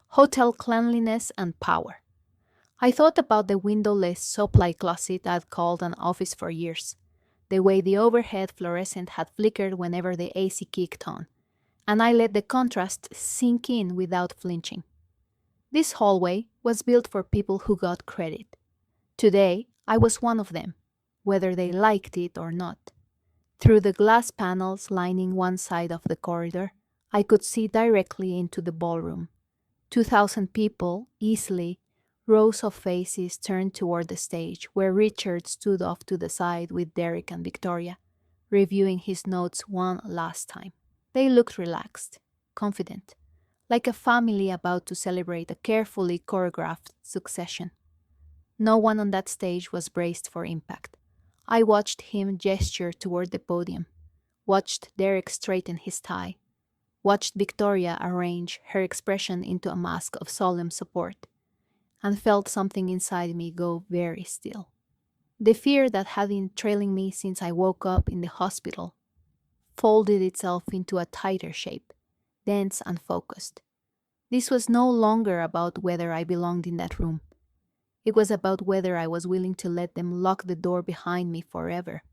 hotel cleanliness and power. I thought about the windowless supply closet I'd called an office for years, the way the overhead fluorescent had flickered whenever the AC kicked on, and I let the contrast sink in without flinching. This hallway was built for people who got credit. Today, I was one of them, whether they liked it or not. Through the glass panels lining one side of the corridor, I could see directly into the ballroom. 2,000 people, easily, rows of faces turned toward the stage, where Richard stood off to the side with Derek and Victoria, reviewing his notes one last time. They looked relaxed, confident, like a family about to celebrate a carefully choreographed succession. No one on that stage was braced for impact. I watched him gesture toward the podium, watched Derek straighten his tie, watched Victoria arrange her expression into a mask of solemn support, and felt something inside me go very still. The fear that had been trailing me since I woke up in the hospital folded itself into a tighter shape, dense and focused. This was no longer about whether I belonged in that room. It was about whether I was willing to let them lock the door behind me forever.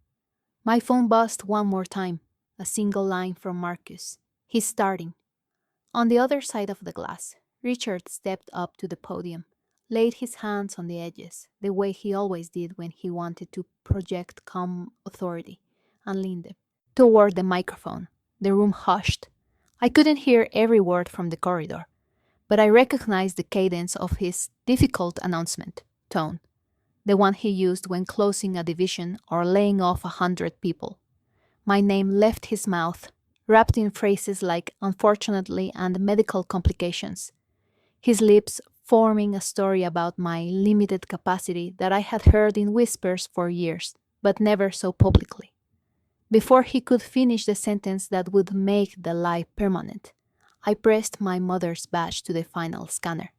My phone buzzed one more time, a single line from Marcus. "He's starting." On the other side of the glass, Richard stepped up to the podium, laid his hands on the edges, the way he always did when he wanted to project calm authority, and leaned them toward the microphone. The room hushed. I couldn't hear every word from the corridor, but I recognized the cadence of his difficult announcement tone, the one he used when closing a division or laying off 100 people. My name left his mouth, wrapped in phrases like "unfortunately" and "medical complications," his lips forming a story about my limited capacity that I had heard in whispers for years, but never so publicly. Before he could finish the sentence that would make the lie permanent, I pressed my mother's badge to the final scanner,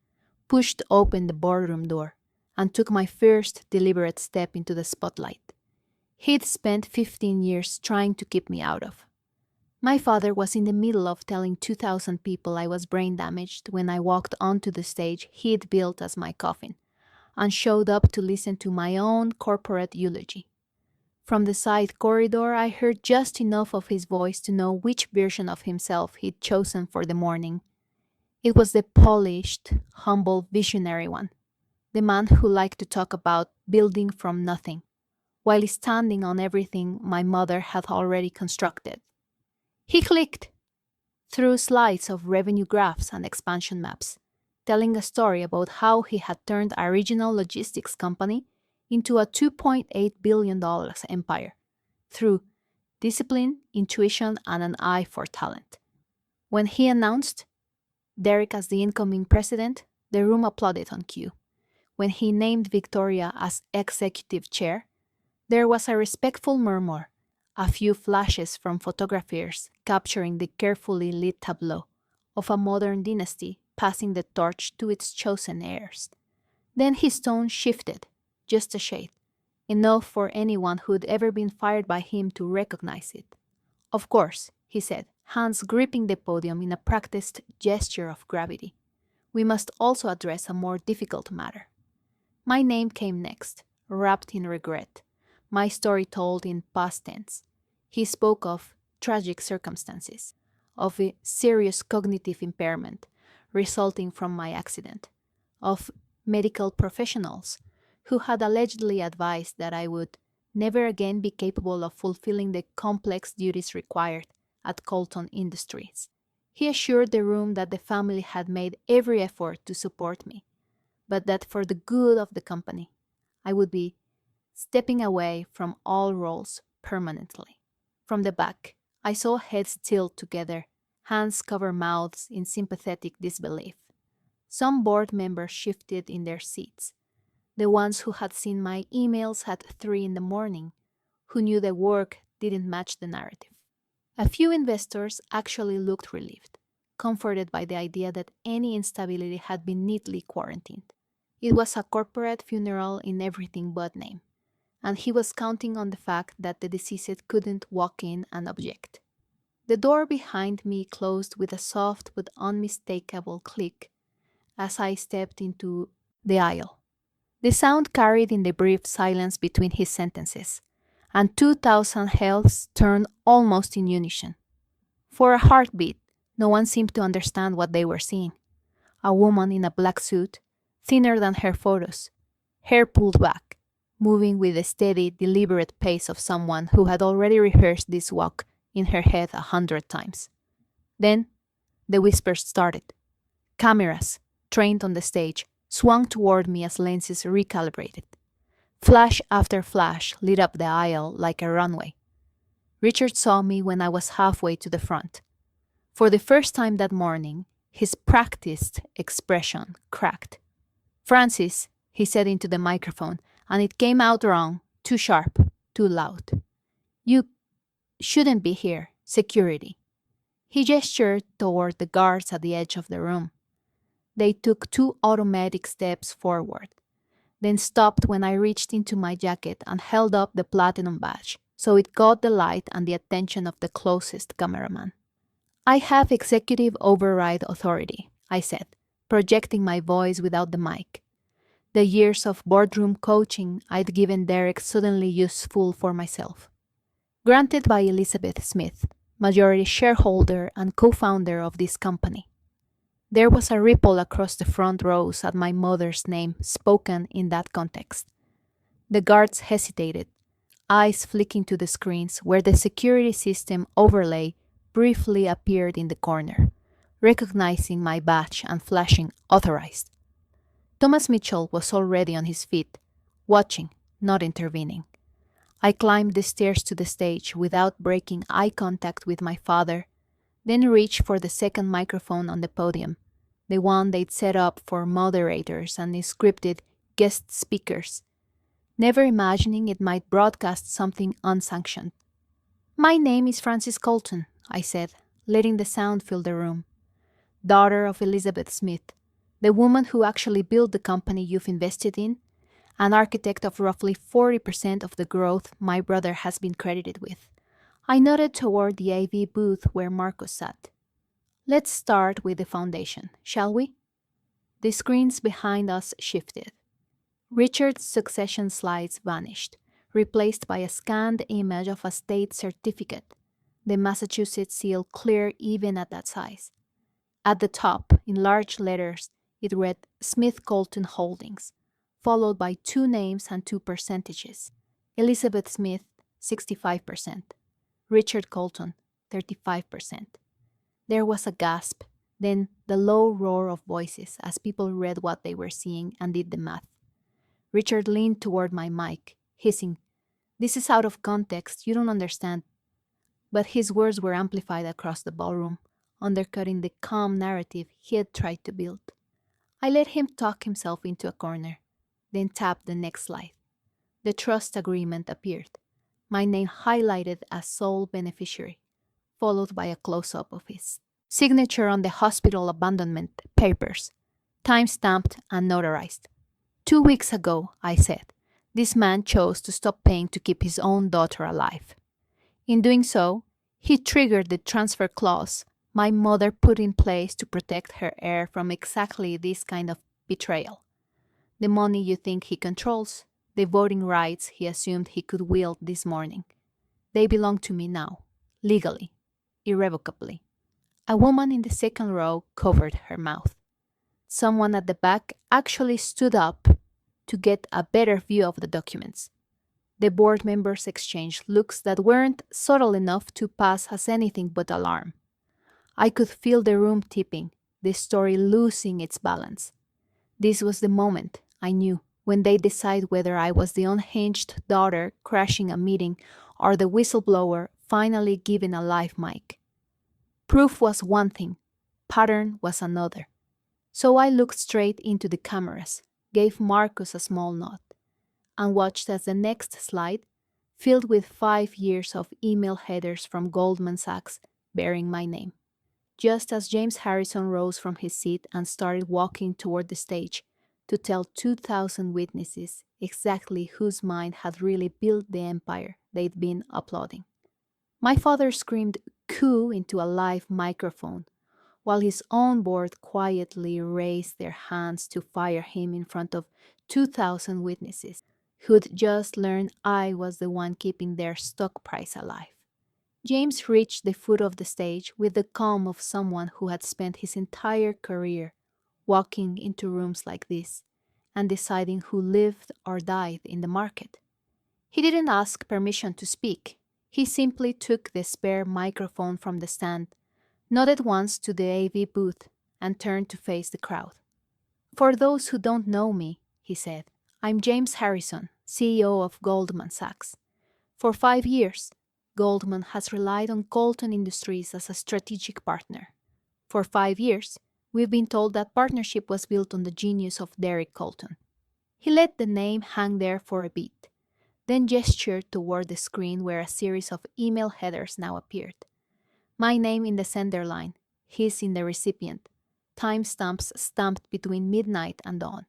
pushed open the boardroom door, and took my first deliberate step into the spotlight he'd spent 15 years trying to keep me out of. My father was in the middle of telling 2,000 people I was brain damaged when I walked onto the stage he'd built as my coffin, and showed up to listen to my own corporate eulogy. From the side corridor, I heard just enough of his voice to know which version of himself he'd chosen for the morning. It was the polished, humble, visionary one, the man who liked to talk about building from nothing, while standing on everything my mother had already constructed. He clicked through slides of revenue graphs and expansion maps, telling a story about how he had turned a regional logistics company into a $2.8 billion empire through discipline, intuition, and an eye for talent. When he announced Derek as the incoming president, the room applauded on cue. When he named Victoria as executive chair, there was a respectful murmur, a few flashes from photographers capturing the carefully lit tableau of a modern dynasty passing the torch to its chosen heirs. Then his tone shifted, just a shade, enough for anyone who'd ever been fired by him to recognize it. Of course, he said, hands gripping the podium in a practiced gesture of gravity. We must also address a more difficult matter. My name came next, wrapped in regret, my story told in past tense. He spoke of tragic circumstances, of a serious cognitive impairment resulting from my accident, of medical professionals who had allegedly advised that I would never again be capable of fulfilling the complex duties required at Colton Industries. He assured the room that the family had made every effort to support me, but that for the good of the company, I would be stepping away from all roles permanently. From the back, I saw heads tilt together, hands cover mouths in sympathetic disbelief. Some board members shifted in their seats, the ones who had seen my emails at 3 in the morning, who knew the work didn't match the narrative. A few investors actually looked relieved, comforted by the idea that any instability had been neatly quarantined. It was a corporate funeral in everything but name, and he was counting on the fact that the deceased couldn't walk in and object. The door behind me closed with a soft but unmistakable click as I stepped into the aisle. The sound carried in the brief silence between his sentences, and 2,000 heads turned almost in unison. For a heartbeat, no one seemed to understand what they were seeing. A woman in a black suit, thinner than her photos, hair pulled back, moving with the steady, deliberate pace of someone who had already rehearsed this walk in her head 100 times. Then, the whispers started. Cameras, trained on the stage, swung toward me as lenses recalibrated. Flash after flash lit up the aisle like a runway. Richard saw me when I was halfway to the front. For the first time that morning, his practiced expression cracked. "Francis," he said into the microphone, and it came out wrong, too sharp, too loud. "You shouldn't be here. Security." He gestured toward the guards at the edge of the room. They took 2 automatic steps forward, then stopped when I reached into my jacket and held up the platinum badge so it got the light and the attention of the closest cameraman. "I have executive override authority," I said, projecting my voice without the mic. The years of boardroom coaching I'd given Derek suddenly useful for myself. "Granted by Elizabeth Smith, majority shareholder and co-founder of this company." There was a ripple across the front rows at my mother's name spoken in that context. The guards hesitated, eyes flicking to the screens where the security system overlay briefly appeared in the corner, recognizing my badge and flashing "authorized." Thomas Mitchell was already on his feet, watching, not intervening. I climbed the stairs to the stage without breaking eye contact with my father, then reached for the second microphone on the podium, the one they'd set up for moderators and scripted guest speakers, never imagining it might broadcast something unsanctioned. "My name is Francis Colton," I said, letting the sound fill the room. "Daughter of Elizabeth Smith, the woman who actually built the company you've invested in, an architect of roughly 40% of the growth my brother has been credited with. I nodded toward the AV booth where Marcus sat. Let's start with the foundation, shall we? The screens behind us shifted. Richard's succession slides vanished, replaced by a scanned image of a state certificate, the Massachusetts seal clear even at that size. At the top, in large letters, it read Smith Colton Holdings, followed by two names and two percentages. Elizabeth Smith, 65%. Richard Colton, 35%. There was a gasp, then the low roar of voices as people read what they were seeing and did the math. Richard leaned toward my mic, hissing, "This is out of context, you don't understand." But his words were amplified across the ballroom, undercutting the calm narrative he had tried to build. I let him talk himself into a corner, then tapped the next slide. The trust agreement appeared, my name highlighted as sole beneficiary, followed by a close-up of his signature on the hospital abandonment papers, time-stamped and notarized. 2 weeks ago, I said, this man chose to stop paying to keep his own daughter alive. In doing so, he triggered the transfer clause my mother put in place to protect her heir from exactly this kind of betrayal. The money you think he controls, the voting rights he assumed he could wield this morning. They belong to me now, legally, irrevocably. A woman in the second row covered her mouth. Someone at the back actually stood up to get a better view of the documents. The board members exchanged looks that weren't subtle enough to pass as anything but alarm. I could feel the room tipping, the story losing its balance. This was the moment, I knew, when they decide whether I was the unhinged daughter crashing a meeting or the whistleblower finally given a live mic. Proof was one thing, pattern was another. So I looked straight into the cameras, gave Marcus a small nod, and watched as the next slide, filled with 5 years of email headers from Goldman Sachs bearing my name. Just as James Harrison rose from his seat and started walking toward the stage to tell 2,000 witnesses exactly whose mind had really built the empire they'd been applauding. My father screamed coup into a live microphone, while his own board quietly raised their hands to fire him in front of 2,000 witnesses who'd just learned I was the one keeping their stock price alive. James reached the foot of the stage with the calm of someone who had spent his entire career walking into rooms like this and deciding who lived or died in the market. He didn't ask permission to speak. He simply took the spare microphone from the stand, nodded once to the AV booth, and turned to face the crowd. "For those who don't know me," he said, "I'm James Harrison, CEO of Goldman Sachs. For 5 years, Goldman has relied on Colton Industries as a strategic partner. For 5 years, we've been told that partnership was built on the genius of Derek Colton." He let the name hang there for a beat, then gestured toward the screen where a series of email headers now appeared. My name in the sender line, his in the recipient, timestamps stamped between midnight and dawn.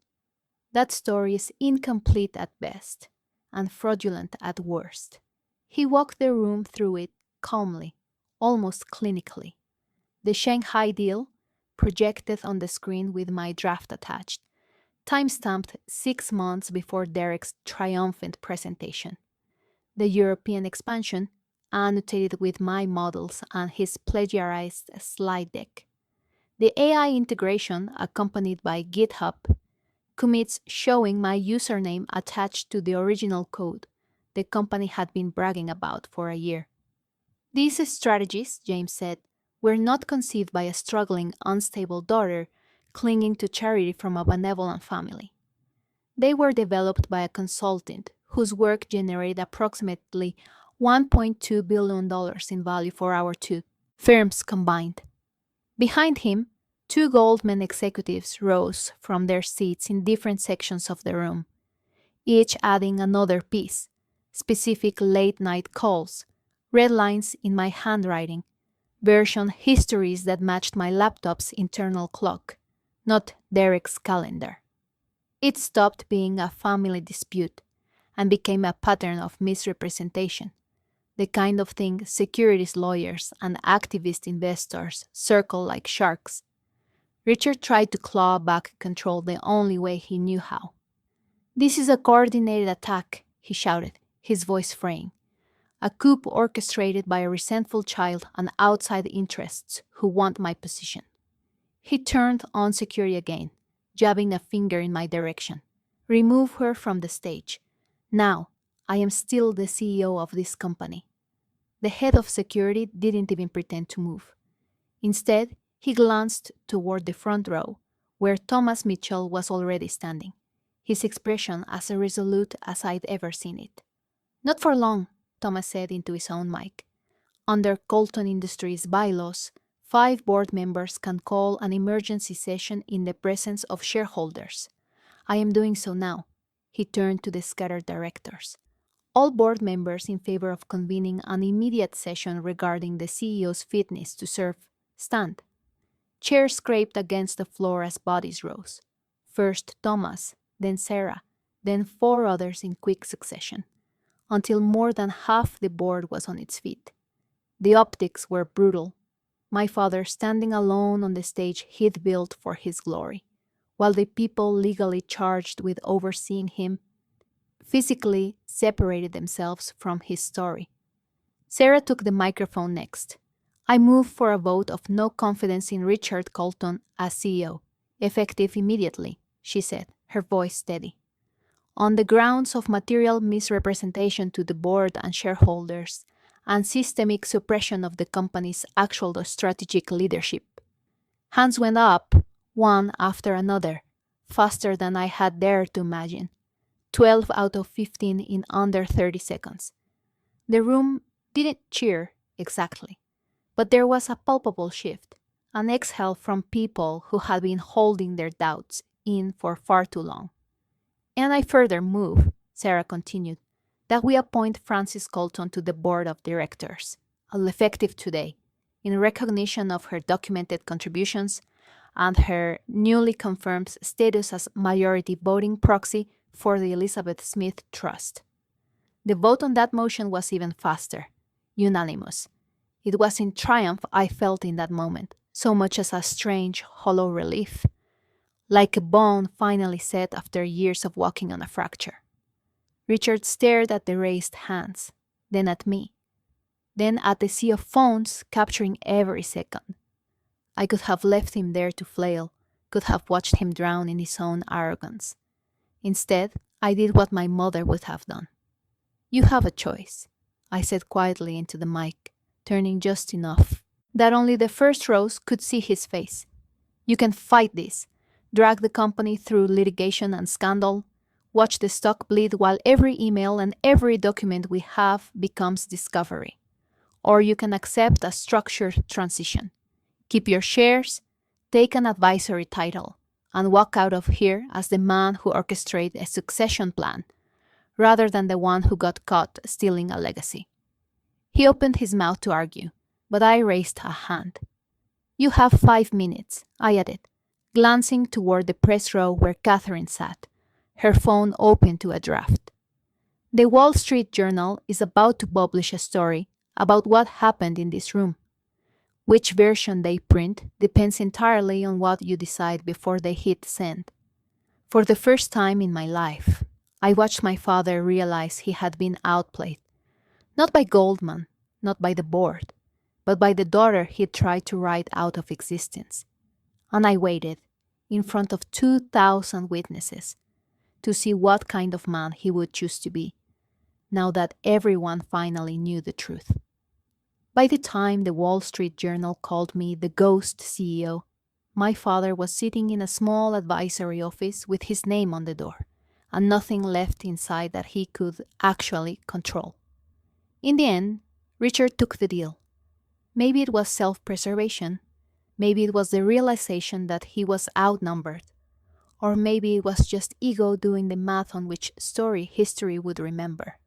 That story is incomplete at best and fraudulent at worst. He walked the room through it calmly, almost clinically. The Shanghai deal, projected on the screen with my draft attached, time-stamped 6 months before Derek's triumphant presentation. The European expansion, annotated with my models and his plagiarized slide deck. The AI integration, accompanied by GitHub, commits showing my username attached to the original code the company had been bragging about for a year. These strategies, James said, were not conceived by a struggling, unstable daughter clinging to charity from a benevolent family. They were developed by a consultant whose work generated approximately $1.2 billion in value for our two firms combined. Behind him, 2 Goldman executives rose from their seats in different sections of the room, each adding another piece, specific late-night calls, red lines in my handwriting, version histories that matched my laptop's internal clock, not Derek's calendar. It stopped being a family dispute and became a pattern of misrepresentation, the kind of thing securities lawyers and activist investors circle like sharks. Richard tried to claw back control the only way he knew how. "This is a coordinated attack," he shouted, his voice fraying. "A coup orchestrated by a resentful child and outside interests who want my position." He turned on security again, jabbing a finger in my direction. "Remove her from the stage. Now, I am still the CEO of this company." The head of security didn't even pretend to move. Instead, he glanced toward the front row, where Thomas Mitchell was already standing, his expression as resolute as I'd ever seen it. "Not for long," Thomas said into his own mic. "Under Colton Industries bylaws, 5 board members can call an emergency session in the presence of shareholders. I am doing so now." He turned to the scattered directors. "All board members in favor of convening an immediate session regarding the CEO's fitness to serve, stand." Chairs scraped against the floor as bodies rose. First Thomas, then Sarah, then 4 others in quick succession, until more than half the board was on its feet. The optics were brutal. My father standing alone on the stage he'd built for his glory, while the people legally charged with overseeing him physically separated themselves from his story. Sarah took the microphone next. "I move for a vote of no confidence in Richard Colton as CEO, effective immediately," she said, her voice steady. "On the grounds of material misrepresentation to the board and shareholders, and systemic suppression of the company's actual strategic leadership." Hands went up, one after another, faster than I had dared to imagine. 12 out of 15 in under 30 seconds. The room didn't cheer exactly, but there was a palpable shift, an exhale from people who had been holding their doubts in for far too long. "And I further move," Sarah continued, "that we appoint Frances Colton to the board of directors, effective today, in recognition of her documented contributions and her newly confirmed status as majority voting proxy for the Elizabeth Smith Trust." The vote on that motion was even faster, unanimous. It was in triumph I felt in that moment, so much as a strange, hollow relief, like a bone finally set after years of walking on a fracture. Richard stared at the raised hands, then at me, then at the sea of phones capturing every second. I could have left him there to flail, could have watched him drown in his own arrogance. Instead, I did what my mother would have done. "You have a choice," I said quietly into the mic, turning just enough that only the first rows could see his face. "You can fight this, drag the company through litigation and scandal, watch the stock bleed while every email and every document we have becomes discovery. Or you can accept a structured transition, keep your shares, take an advisory title, and walk out of here as the man who orchestrated a succession plan, rather than the one who got caught stealing a legacy." He opened his mouth to argue, but I raised a hand. "You have 5 minutes, I added, glancing toward the press row where Catherine sat, her phone open to a draft. "The Wall Street Journal is about to publish a story about what happened in this room. Which version they print depends entirely on what you decide before they hit send." For the first time in my life, I watched my father realize he had been outplayed, not by Goldman, not by the board, but by the daughter he tried to write out of existence. And I waited, in front of 2,000 witnesses, to see what kind of man he would choose to be, now that everyone finally knew the truth. By the time the Wall Street Journal called me the ghost CEO, my father was sitting in a small advisory office with his name on the door, and nothing left inside that he could actually control. In the end, Richard took the deal. Maybe it was self-preservation, maybe it was the realization that he was outnumbered, or maybe it was just ego doing the math on which story history would remember.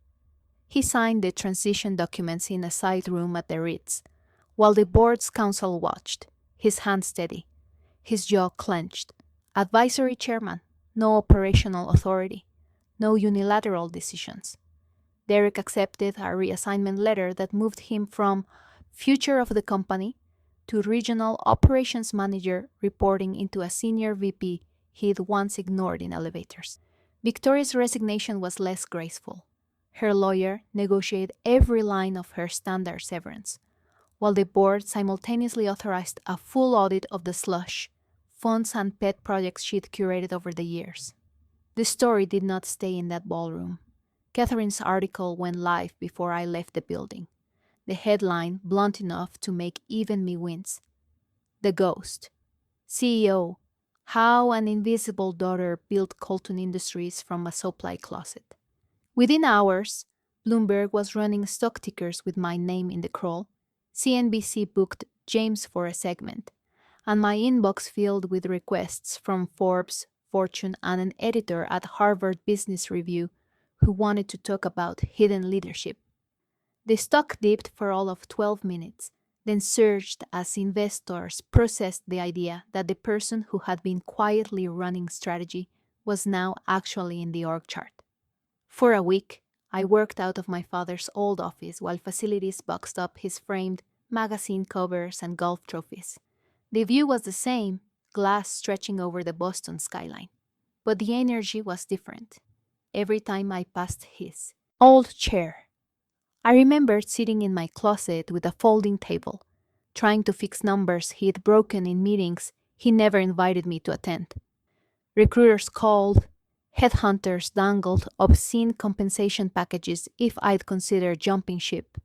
He signed the transition documents in a side room at the Ritz, while the board's counsel watched, his hand steady, his jaw clenched. Advisory chairman, no operational authority, no unilateral decisions. Derek accepted a reassignment letter that moved him from future of the company to regional operations manager, reporting into a senior VP he'd once ignored in elevators. Victoria's resignation was less graceful. Her lawyer negotiated every line of her standard severance, while the board simultaneously authorized a full audit of the slush, funds and pet projects she'd curated over the years. The story did not stay in that ballroom. Catherine's article went live before I left the building. The headline blunt enough to make even me wince. The Ghost. CEO. How an invisible daughter built Colton Industries from a supply closet. Within hours, Bloomberg was running stock tickers with my name in the crawl. CNBC booked James for a segment, and my inbox filled with requests from Forbes, Fortune, and an editor at Harvard Business Review who wanted to talk about hidden leadership. The stock dipped for all of 12 minutes, then surged as investors processed the idea that the person who had been quietly running strategy was now actually in the org chart. For a week, I worked out of my father's old office while facilities boxed up his framed magazine covers and golf trophies. The view was the same, glass stretching over the Boston skyline. But the energy was different. Every time I passed his old chair, I remembered sitting in my closet with a folding table, trying to fix numbers he'd broken in meetings he never invited me to attend. Recruiters called, headhunters dangled obscene compensation packages if I'd consider jumping ship,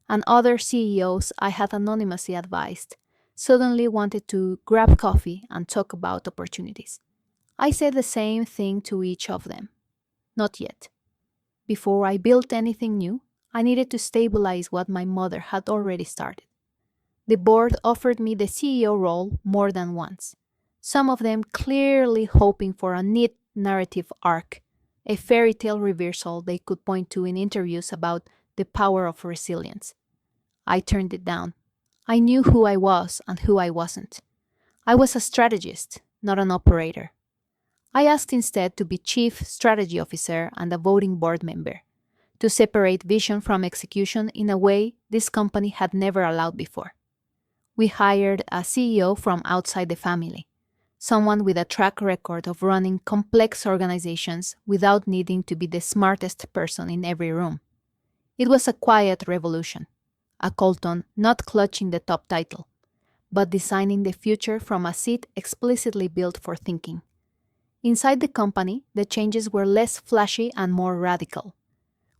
and other CEOs I had anonymously advised suddenly wanted to grab coffee and talk about opportunities. I said the same thing to each of them. Not yet. Before I built anything new, I needed to stabilize what my mother had already started. The board offered me the CEO role more than once, some of them clearly hoping for a neat narrative arc, a fairy tale reversal they could point to in interviews about the power of resilience. I turned it down. I knew who I was and who I wasn't. I was a strategist, not an operator. I asked instead to be chief strategy officer and a voting board member, to separate vision from execution in a way this company had never allowed before. We hired a CEO from outside the family, someone with a track record of running complex organizations without needing to be the smartest person in every room. It was a quiet revolution, a Colton not clutching the top title, but designing the future from a seat explicitly built for thinking. Inside the company, the changes were less flashy and more radical.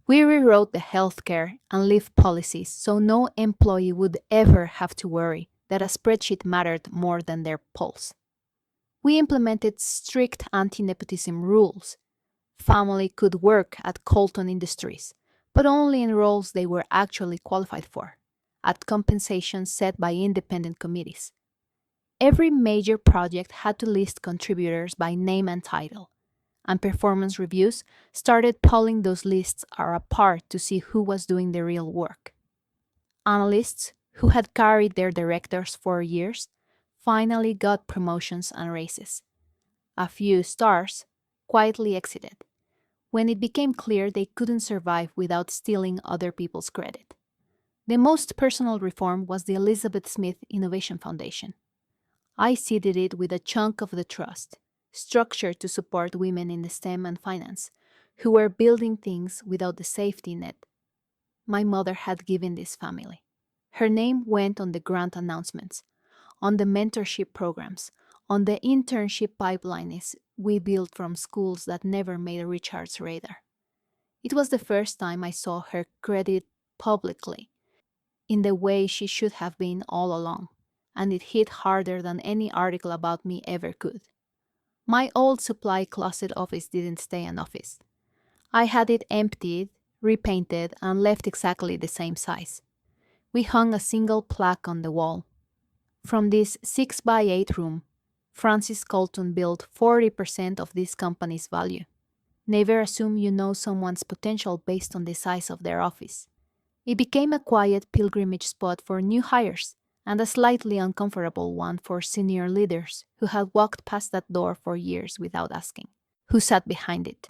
We rewrote the healthcare and leave policies so no employee would ever have to worry that a spreadsheet mattered more than their pulse. We implemented strict anti-nepotism rules. Family could work at Colton Industries, but only in roles they were actually qualified for, at compensation set by independent committees. Every major project had to list contributors by name and title, and performance reviews started pulling those lists apart to see who was doing the real work. Analysts, who had carried their directors for years, finally got promotions and raises. A few stars quietly exited when it became clear they couldn't survive without stealing other people's credit. The most personal reform was the Elizabeth Smith Innovation Foundation. I seeded it with a chunk of the trust, structured to support women in STEM and finance, who were building things without the safety net my mother had given this family. Her name went on the grant announcements, on the mentorship programs, on the internship pipelines we built from schools that never made Richard's radar. It was the first time I saw her credited publicly, in the way she should have been all along, and it hit harder than any article about me ever could. My old supply closet office didn't stay an office. I had it emptied, repainted, and left exactly the same size. We hung a single plaque on the wall. From this 6x8 room, Francis Colton built 40% of this company's value. Never assume you know someone's potential based on the size of their office. It became a quiet pilgrimage spot for new hires, and a slightly uncomfortable one for senior leaders who had walked past that door for years without asking who sat behind it.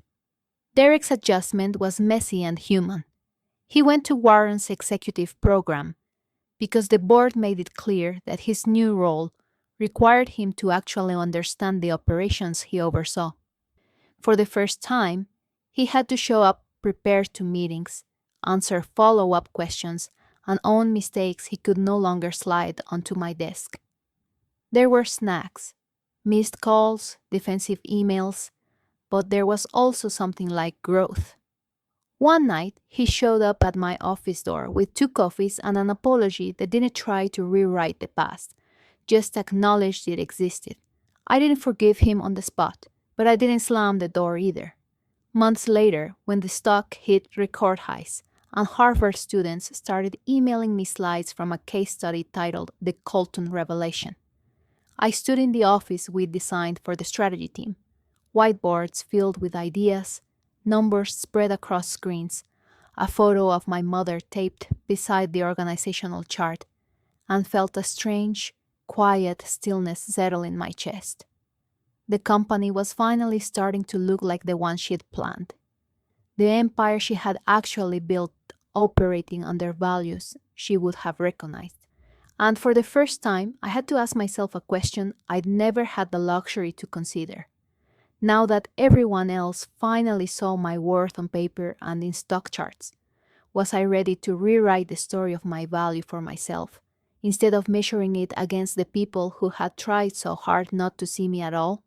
Derek's adjustment was messy and human. He went to Warren's executive program because the board made it clear that his new role required him to actually understand the operations he oversaw. For the first time, he had to show up prepared to meetings, answer follow up questions, and own mistakes he could no longer slide onto my desk. There were snags, missed calls, defensive emails, but there was also something like growth. One night, he showed up at my office door with 2 coffees and an apology that didn't try to rewrite the past, just acknowledged it existed. I didn't forgive him on the spot, but I didn't slam the door either. Months later, when the stock hit record highs, and Harvard students started emailing me slides from a case study titled The Colton Revelation, I stood in the office we designed for the strategy team, whiteboards filled with ideas, numbers spread across screens, a photo of my mother taped beside the organizational chart, and felt a strange, quiet stillness settle in my chest. The company was finally starting to look like the one she'd planned. The empire she had actually built operating under values she would have recognized. And for the first time, I had to ask myself a question I'd never had the luxury to consider. Now that everyone else finally saw my worth on paper and in stock charts, was I ready to rewrite the story of my value for myself, instead of measuring it against the people who had tried so hard not to see me at all?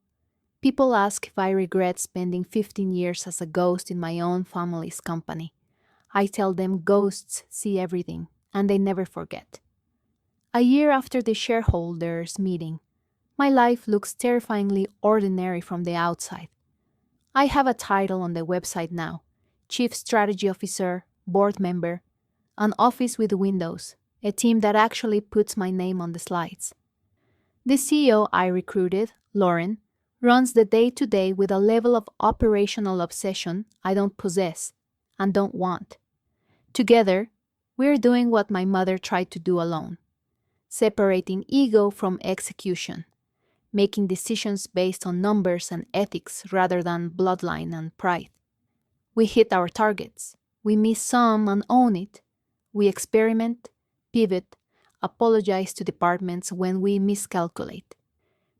People ask if I regret spending 15 years as a ghost in my own family's company. I tell them ghosts see everything, and they never forget. A year after the shareholders' meeting, my life looks terrifyingly ordinary from the outside. I have a title on the website now: Chief Strategy Officer, Board Member, an office with windows, a team that actually puts my name on the slides. The CEO I recruited, Lauren, runs the day-to-day with a level of operational obsession I don't possess and don't want. Together, we're doing what my mother tried to do alone: separating ego from execution, making decisions based on numbers and ethics rather than bloodline and pride. We hit our targets. We miss some and own it. We experiment, pivot, apologize to departments when we miscalculate.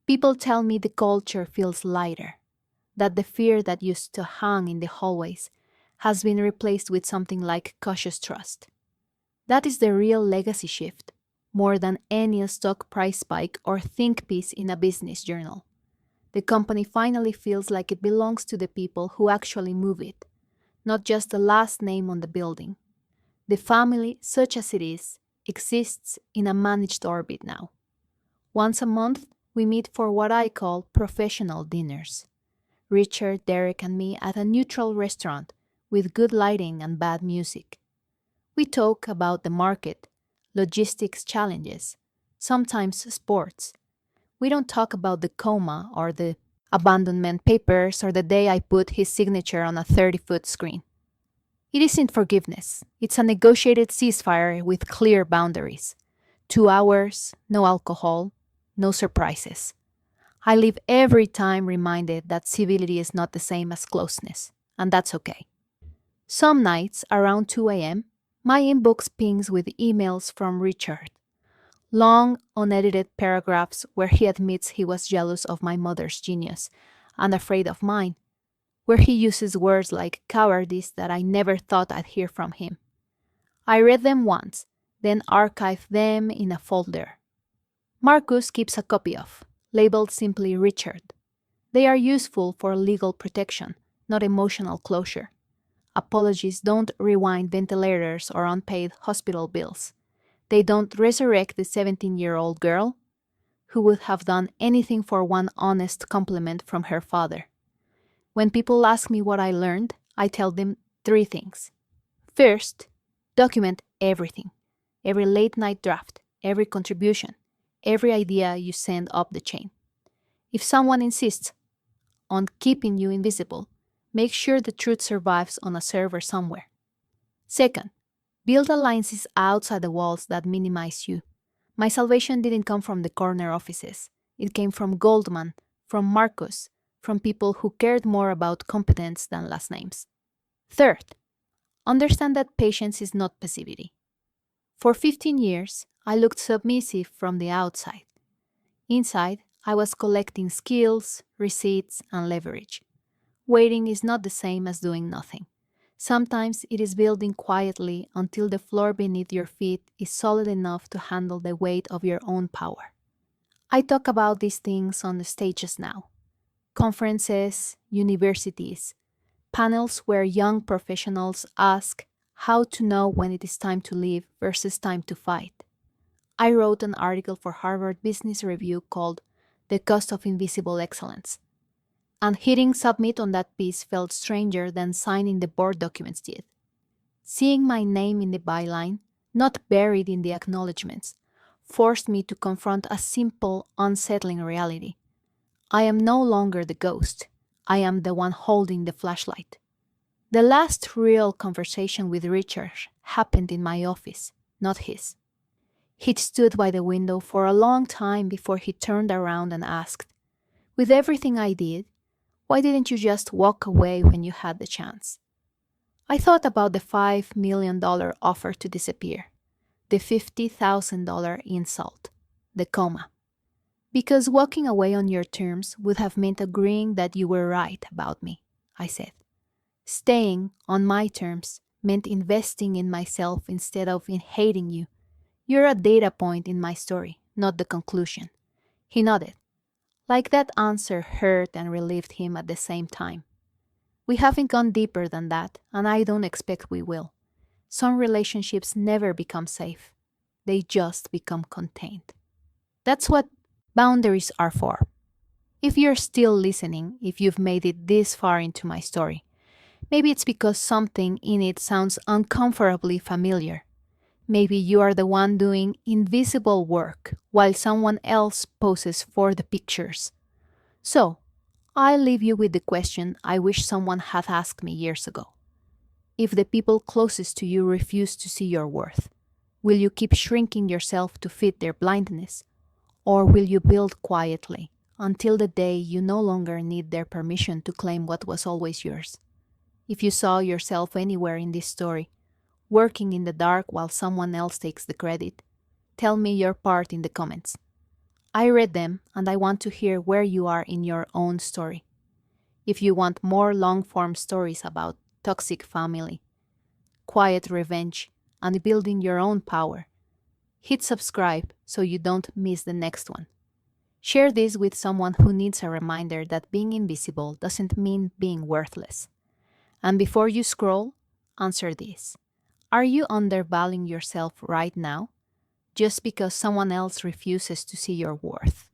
People tell me the culture feels lighter, that the fear that used to hang in the hallways has been replaced with something like cautious trust. That is the real legacy shift, more than any stock price spike or think piece in a business journal. The company finally feels like it belongs to the people who actually move it, not just the last name on the building. The family, such as it is, exists in a managed orbit now. Once a month, we meet for what I call professional dinners. Richard, Derek, and me at a neutral restaurant with good lighting and bad music. We talk about the market, logistics challenges, sometimes sports. We don't talk about the Coma or the abandonment papers or the day I put his signature on a 30-foot screen. It isn't forgiveness. It's a negotiated ceasefire with clear boundaries. 2 hours, no alcohol, no surprises. I leave every time reminded that civility is not the same as closeness, and that's okay. Some nights, around 2 a.m., my inbox pings with emails from Richard. Long, unedited paragraphs where he admits he was jealous of my mother's genius and afraid of mine, where he uses words like cowardice that I never thought I'd hear from him. I read them once, then archived them in a folder. Marcus keeps a copy of, labeled simply Richard. They are useful for legal protection, not emotional closure. Apologies don't rewind ventilators or unpaid hospital bills. They don't resurrect the 17-year-old girl who would have done anything for one honest compliment from her father. When people ask me what I learned, I tell them 3 things. First, document everything. Every late-night draft, every contribution, every idea you send up the chain. If someone insists on keeping you invisible, make sure the truth survives on a server somewhere. Second, build alliances outside the walls that minimize you. My salvation didn't come from the corner offices. It came from Goldman, from Marcus, from people who cared more about competence than last names. Third, Understand that patience is not passivity. For 15 years, I looked submissive from the outside. Inside, I was collecting skills, receipts, and leverage. Waiting is not the same as doing nothing. Sometimes it is building quietly until the floor beneath your feet is solid enough to handle the weight of your own power. I talk about these things on the stages now. Conferences, universities, panels where young professionals ask how to know when it is time to leave versus time to fight. I wrote an article for Harvard Business Review called The Cost of Invisible Excellence. And hitting submit on that piece felt stranger than signing the board documents did. Seeing my name in the byline, not buried in the acknowledgments, forced me to confront a simple, unsettling reality. I am no longer the ghost. I am the one holding the flashlight. The last real conversation with Richard happened in my office, not his. He'd stood by the window for a long time before he turned around and asked, "With everything I did, why didn't you just walk away when you had the chance?" I thought about the $5 million offer to disappear, the $50,000 insult, the coma. Because walking away on your terms would have meant agreeing that you were right about me, I said. Staying on my terms meant investing in myself instead of in hating you. You're a data point in my story, not the conclusion. He nodded. Like that answer hurt and relieved him at the same time. We haven't gone deeper than that, and I don't expect we will. Some relationships never become safe. They just become contained. That's what boundaries are for. If you're still listening, if you've made it this far into my story, maybe it's because something in it sounds uncomfortably familiar. Maybe you are the one doing invisible work while someone else poses for the pictures. So, I leave you with the question I wish someone had asked me years ago. If the people closest to you refuse to see your worth, will you keep shrinking yourself to fit their blindness? Or will you build quietly until the day you no longer need their permission to claim what was always yours? If you saw yourself anywhere in this story, working in the dark while someone else takes the credit, tell me your part in the comments. I read them and I want to hear where you are in your own story. If you want more long-form stories about toxic family, quiet revenge, and building your own power, hit subscribe so you don't miss the next one. Share this with someone who needs a reminder that being invisible doesn't mean being worthless. And before you scroll, answer this. Are you undervaluing yourself right now just because someone else refuses to see your worth?